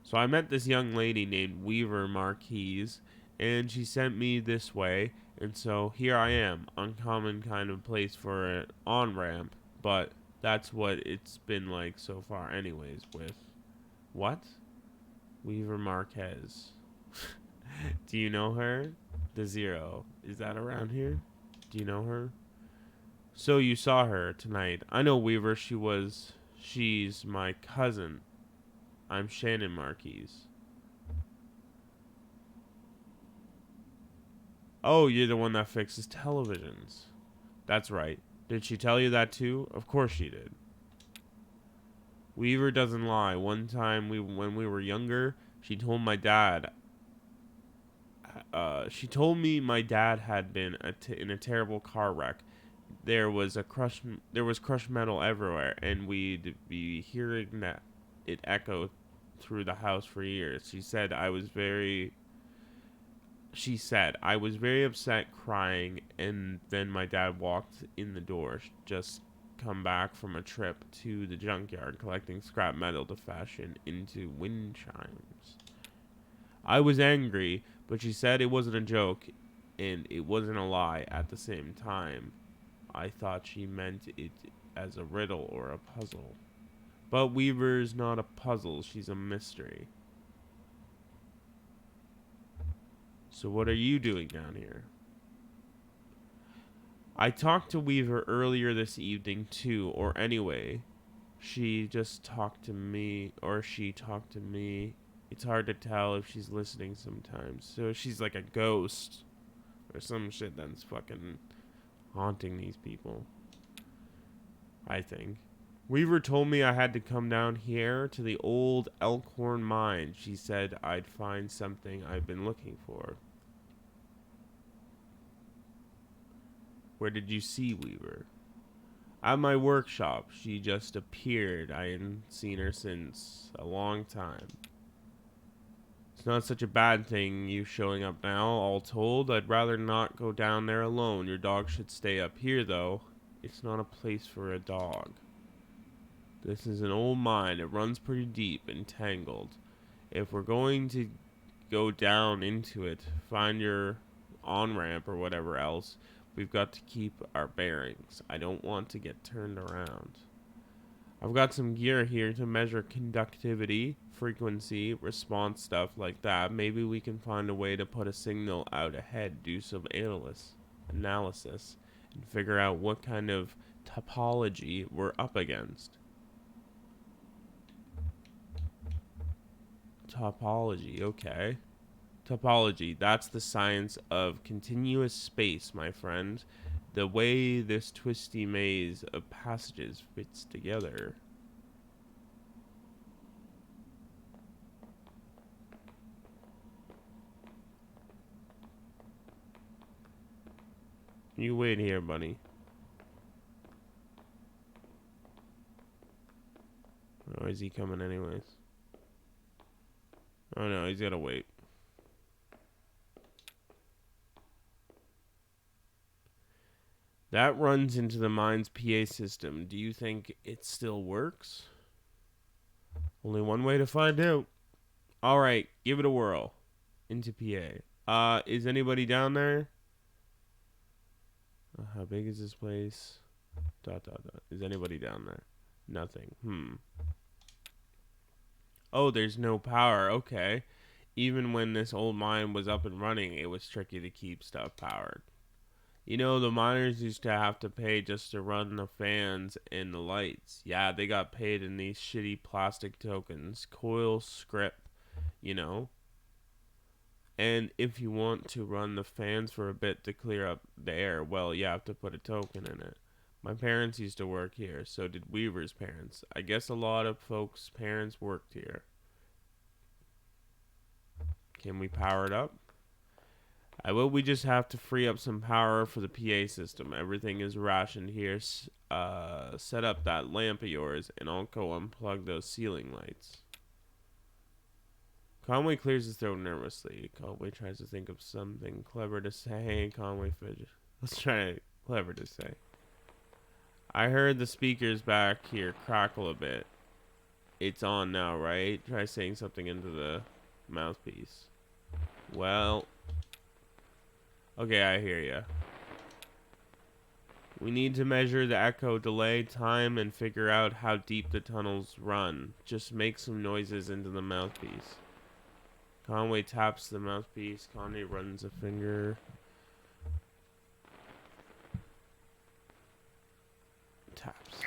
So I met this young lady named Weaver Marquise, and she sent me this way, and so here I am. Uncommon kind of place for an on-ramp, but that's what it's been like so far anyways with... What? Weaver Marquez. Do you know her? The Zero. Is that around here? Do you know her? So you saw her tonight. I know Weaver. She's my cousin. I'm Shannon Marquise. Oh, you're the one that fixes televisions. That's right. Did she tell you that too? Of course she did. Weaver doesn't lie. One time when we were younger, she told my dad. She told me my dad had been in a terrible car wreck. There was crushed metal everywhere, and we'd be hearing that it echo through the house for years. She said I was very upset, crying, and then my dad walked in the door, just come back from a trip to the junkyard collecting scrap metal to fashion into wind chimes. I was angry, but she said it wasn't a joke, and it wasn't a lie at the same time. I thought she meant it as a riddle or a puzzle. But Weaver's not a puzzle, she's a mystery. So what are you doing down here? I talked to Weaver earlier this evening too, or anyway, she just talked to me, or she talked to me. It's hard to tell if she's listening sometimes. So she's like a ghost or some shit that's fucking haunting these people, I think. Weaver told me I had to come down here to the old Elkhorn mine. She said I'd find something I've been looking for. Where did you see Weaver? At my workshop. She just appeared. I hadn't seen her since a long time. It's not such a bad thing, you showing up now, all told. I'd rather not go down there alone. Your dog should stay up here, though. It's not a place for a dog. This is an old mine. It runs pretty deep and tangled. If we're going to go down into it, find your on-ramp or whatever else, we've got to keep our bearings. I don't want to get turned around. I've got some gear here to measure conductivity, frequency, response, stuff like that. Maybe we can find a way to put a signal out ahead, do some analysis, and figure out what kind of topology we're up against. Topology, okay. Topology, that's the science of continuous space, my friend. The way this twisty maze of passages fits together. You wait here, buddy. Oh, is he coming anyways? Oh no, he's gotta wait. That runs into the mine's PA system. Do you think it still works? Only one way to find out. Alright, give it a whirl. Into PA. Is anybody down there? How big is this place? ... Is anybody down there? Nothing. Oh, there's no power. Okay. Even when this old mine was up and running, it was tricky to keep stuff powered. You know, the miners used to have to pay just to run the fans and the lights. Yeah, they got paid in these shitty plastic tokens. Coil script, you know. And if you want to run the fans for a bit to clear up the air, well, you have to put a token in it. My parents used to work here, so did Weaver's parents. I guess a lot of folks' parents worked here. Can we power it up? We just have to free up some power for the PA system. Everything is rationed here. Set up that lamp of yours, and I'll go unplug those ceiling lights. Conway clears his throat nervously. Conway tries to think of something clever to say. Conway fidgets. Let's try clever to say. I heard the speakers back here crackle a bit. It's on now, right? Try saying something into the mouthpiece. Well... Okay, I hear ya. We need to measure the echo delay time and figure out how deep the tunnels run. Just make some noises into the mouthpiece. Conway taps the mouthpiece. Conway runs a finger. Taps.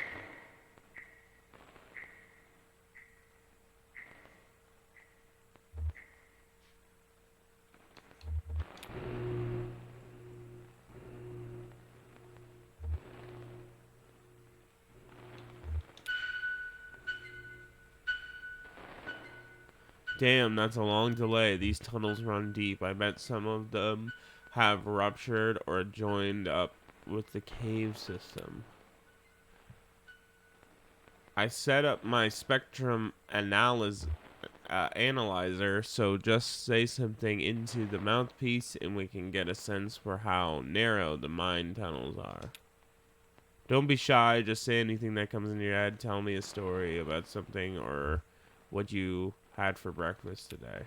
Damn, that's a long delay. These tunnels run deep. I bet some of them have ruptured or joined up with the cave system. I set up my spectrum analyzer, so just say something into the mouthpiece and we can get a sense for how narrow the mine tunnels are. Don't be shy, just say anything that comes in your head. Tell me a story about something or what you had for breakfast today.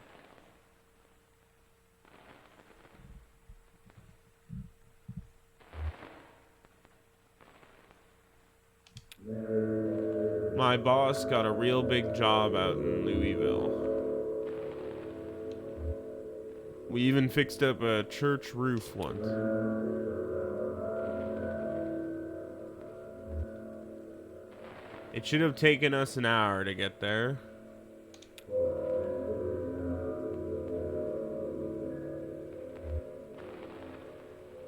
My boss got a real big job out in Louisville. We even fixed up a church roof once. It should have taken us an hour to get there.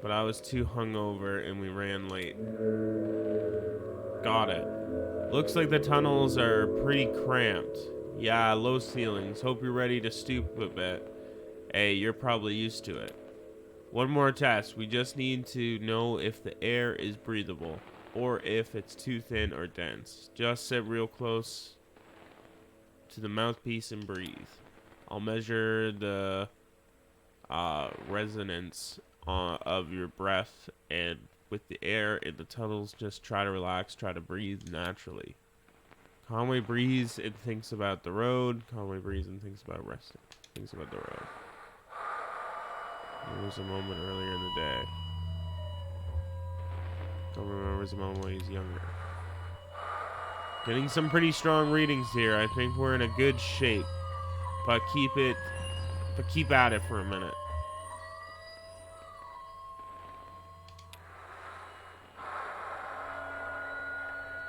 But I was too hungover and we ran late. Got it. Looks like the tunnels are pretty cramped. Yeah, low ceilings. Hope you're ready to stoop a bit. Hey, you're probably used to it. One more test. We just need to know if the air is breathable or if it's too thin or dense. Just sit real close to the mouthpiece and breathe. I'll measure the resonance of your breath, and with the air in the tunnels, just try to relax, try to breathe naturally. Conway breathes and thinks about the road. Conway breathes and thinks about resting. Thinks about the road. There was a moment earlier in the day. Conway remembers a moment when he's younger. Getting some pretty strong readings here. I think we're in a good shape. But keep at it for a minute.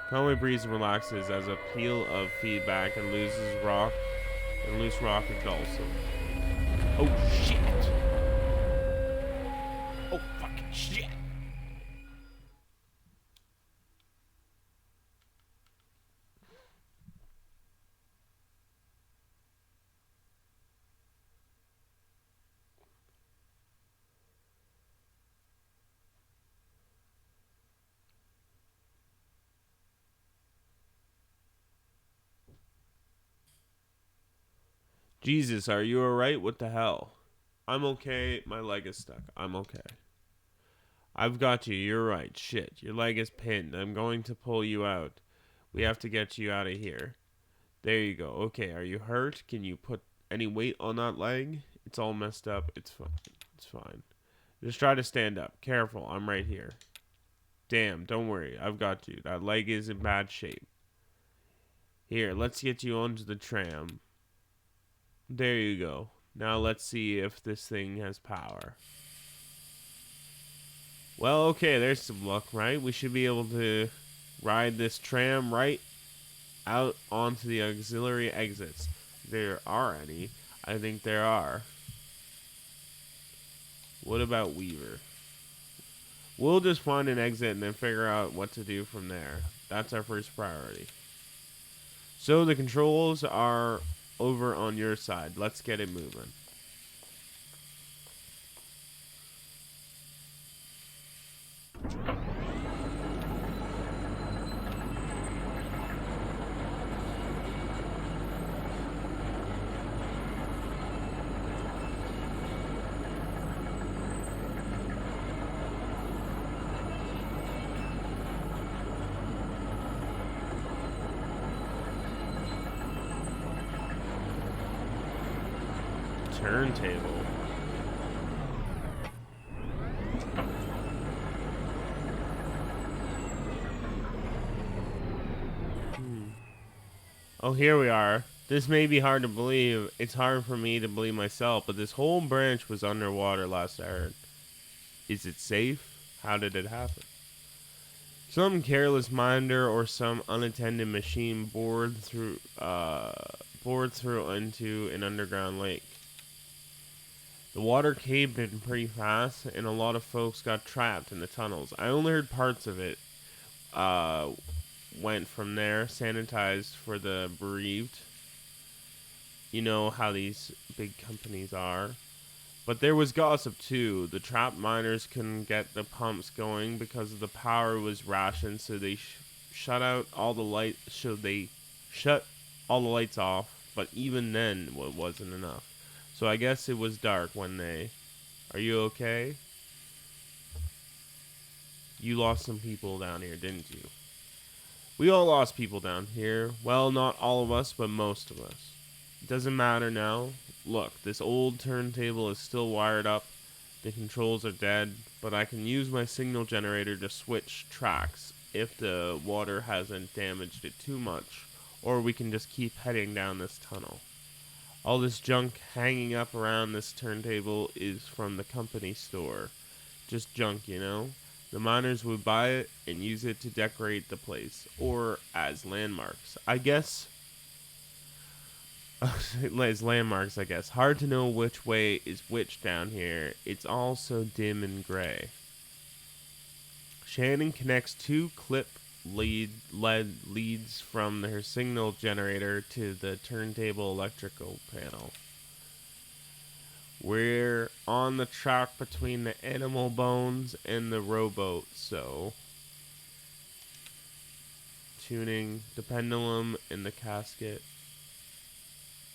Conway breathes and relaxes as a peal of feedback and loose rock engulfs him. Oh shit! Oh fucking shit! Jesus, are you alright? What the hell? I'm okay. My leg is stuck. I'm okay. I've got you. You're right. Shit. Your leg is pinned. I'm going to pull you out. We have to get you out of here. There you go. Okay, are you hurt? Can you put any weight on that leg? It's all messed up. It's fine. It's fine. Just try to stand up. Careful. I'm right here. Damn, don't worry. I've got you. That leg is in bad shape. Here, let's get you onto the tram. There you go. Now let's see if this thing has power. Well, okay, there's some luck, right? We should be able to ride this tram right out onto the auxiliary exits. There are any. I think there are. What about Weaver? We'll just find an exit and then figure out what to do from there. That's our first priority. So the controls are over on your side. Let's get it moving. Turntable. Oh, here we are. This may be hard to believe. It's hard for me to believe myself, but this whole branch was underwater last I heard. Is it safe? How did it happen? Some careless miner or some unattended machine bored through into an underground lake. The water caved in pretty fast, and a lot of folks got trapped in the tunnels. I only heard parts of it. Went from there, sanitized for the bereaved. You know how these big companies are. But there was gossip too. The trapped miners couldn't get the pumps going because the power was rationed, so they shut out all the light. So they shut all the lights off. But even then, it wasn't enough. So I guess it was dark when they. Are you okay? You lost some people down here, didn't you? We all lost people down here. Well, not all of us, but most of us. It doesn't matter now. Look, this old turntable is still wired up. The controls are dead, but I can use my signal generator to switch tracks if the water hasn't damaged it too much, or we can just keep heading down this tunnel. All this junk hanging up around this turntable is from the company store. Just junk, you know? The miners would buy it and use it to decorate the place, or as landmarks. I guess. As landmarks, I guess. Hard to know which way is which down here. It's all so dim and gray. Shannon connects two clip lead leads from her signal generator to the turntable electrical panel. We're on the track between the animal bones and the rowboat, so tuning the pendulum and the casket,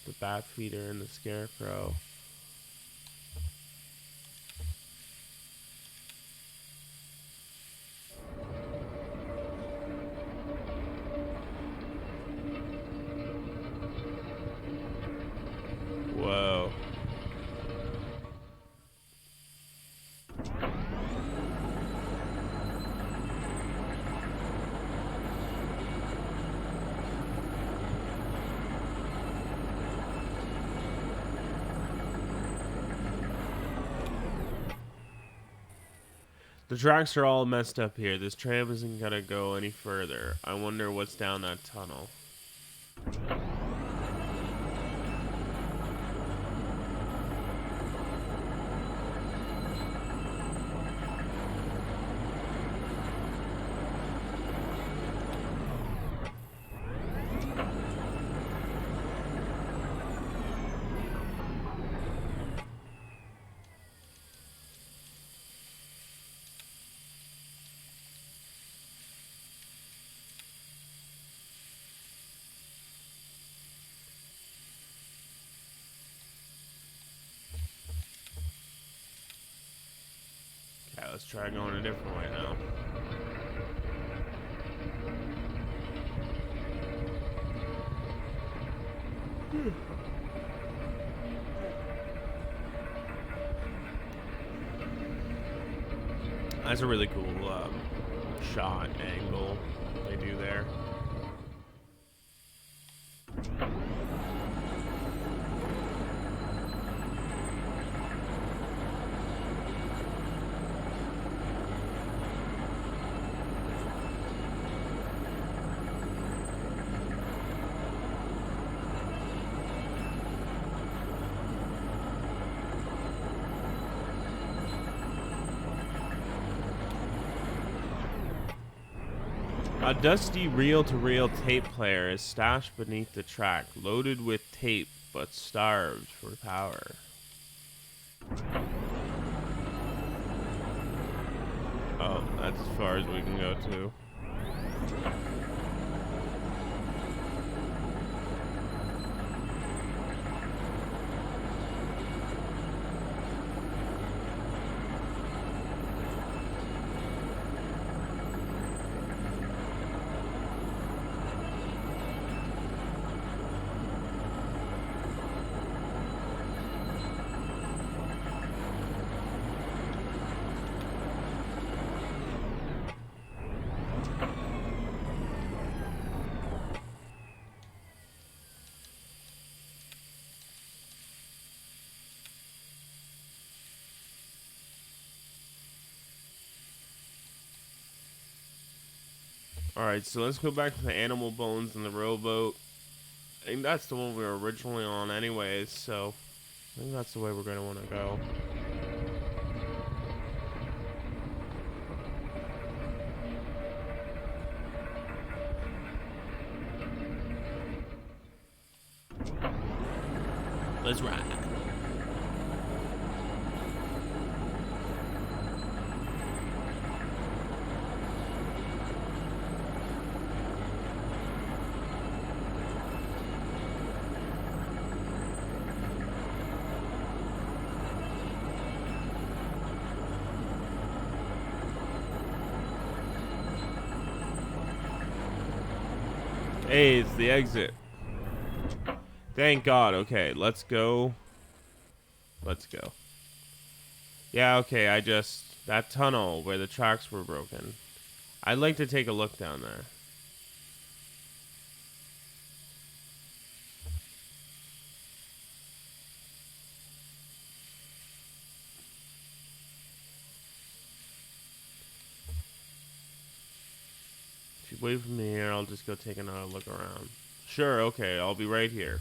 the bat feeder and the scarecrow. Whoa. The tracks are all messed up here. This tram isn't gonna go any further. I wonder what's down that tunnel. Okay, let's try going a different way now. That's a really cool shot angle they do there. A dusty reel-to-reel tape player is stashed beneath the track, loaded with tape but starved for power. Oh, that's as far as we can go too. Alright, so let's go back to the animal bones and the rowboat. I think that's the one we were originally on anyways, so I think that's the way we're going to want to go. Let's ride. Hey, it's the exit. Thank God. Okay, let's go. Let's go. Yeah, okay, that tunnel where the tracks were broken. I'd like to take a look down there. wait for me here. I'll just go take another look around. Sure, okay, I'll be right here.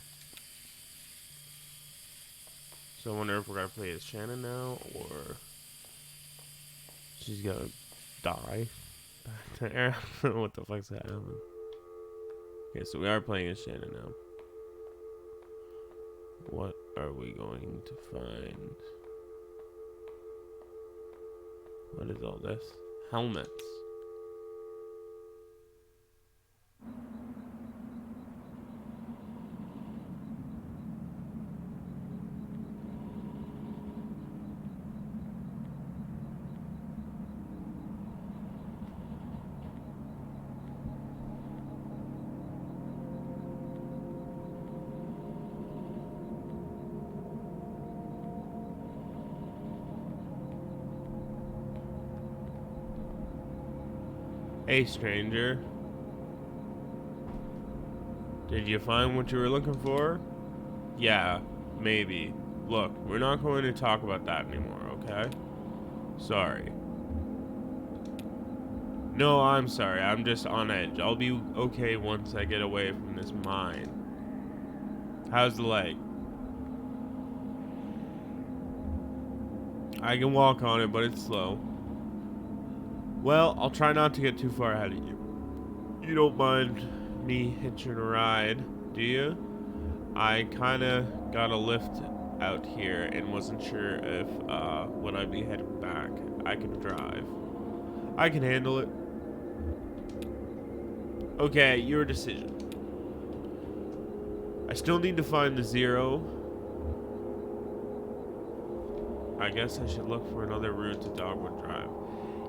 So I wonder if we're gonna play as Shannon now, or she's gonna die back there. I don't know what the fuck's happening. Okay, so we are playing as Shannon now. What are we going to find? What is all this? Helmets. Hey, stranger. Did you find what you were looking for? Yeah, maybe. Look, we're not going to talk about that anymore, okay? Sorry. No, I'm sorry. I'm just on edge. I'll be okay once I get away from this mine. How's the leg? I can walk on it, but it's slow. Well, I'll try not to get too far ahead of you. You don't mind me hitching a ride, do you? I kinda got a lift out here and wasn't sure if, when I'd be heading back, I can drive. I can handle it. Okay, your decision. I still need to find the zero. I guess I should look for another route to Dogwood Drive.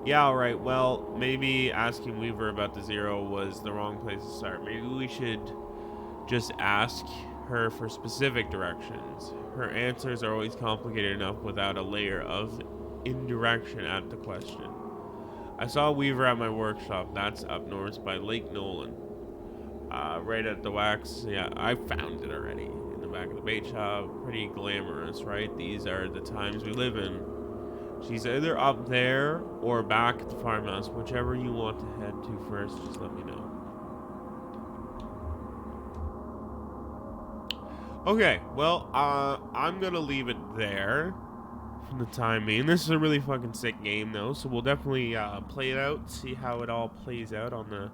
Yeah, alright, well, maybe asking Weaver about the zero was the wrong place to start. Maybe we should just ask her for specific directions. Her answers are always complicated enough without a layer of indirection at the question. I saw Weaver at my workshop. That's up north by Lake Nolan. Right at the wax. Yeah, I found it already. In the back of the bait shop. Pretty glamorous, right? These are the times we live in. She's either up there or back at the farmhouse. Whichever you want to head to first, just let me know. Okay, well, I'm gonna leave it there for the time being. This is a really fucking sick game, though, so we'll definitely play it out, see how it all plays out on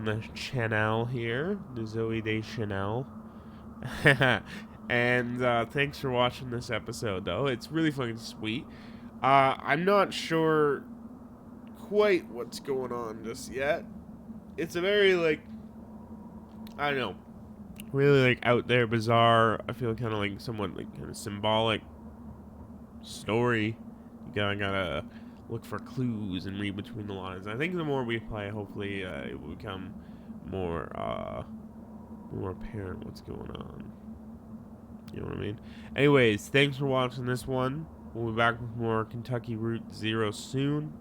the channel here, the Zoe de Chanel. And thanks for watching this episode, though. It's really fucking sweet. I'm not sure quite what's going on just yet. It's a very, like, I don't know, really, like, out there, bizarre, I feel kind of like somewhat, like, kind of symbolic story. You gotta look for clues and read between the lines. I think the more we play, hopefully, it will become more apparent what's going on. You know what I mean? Anyways, thanks for watching this one. We'll be back with more Kentucky Route Zero soon.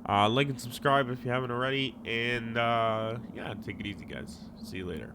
Like and subscribe if you haven't already. And, yeah, take it easy, guys. See you later.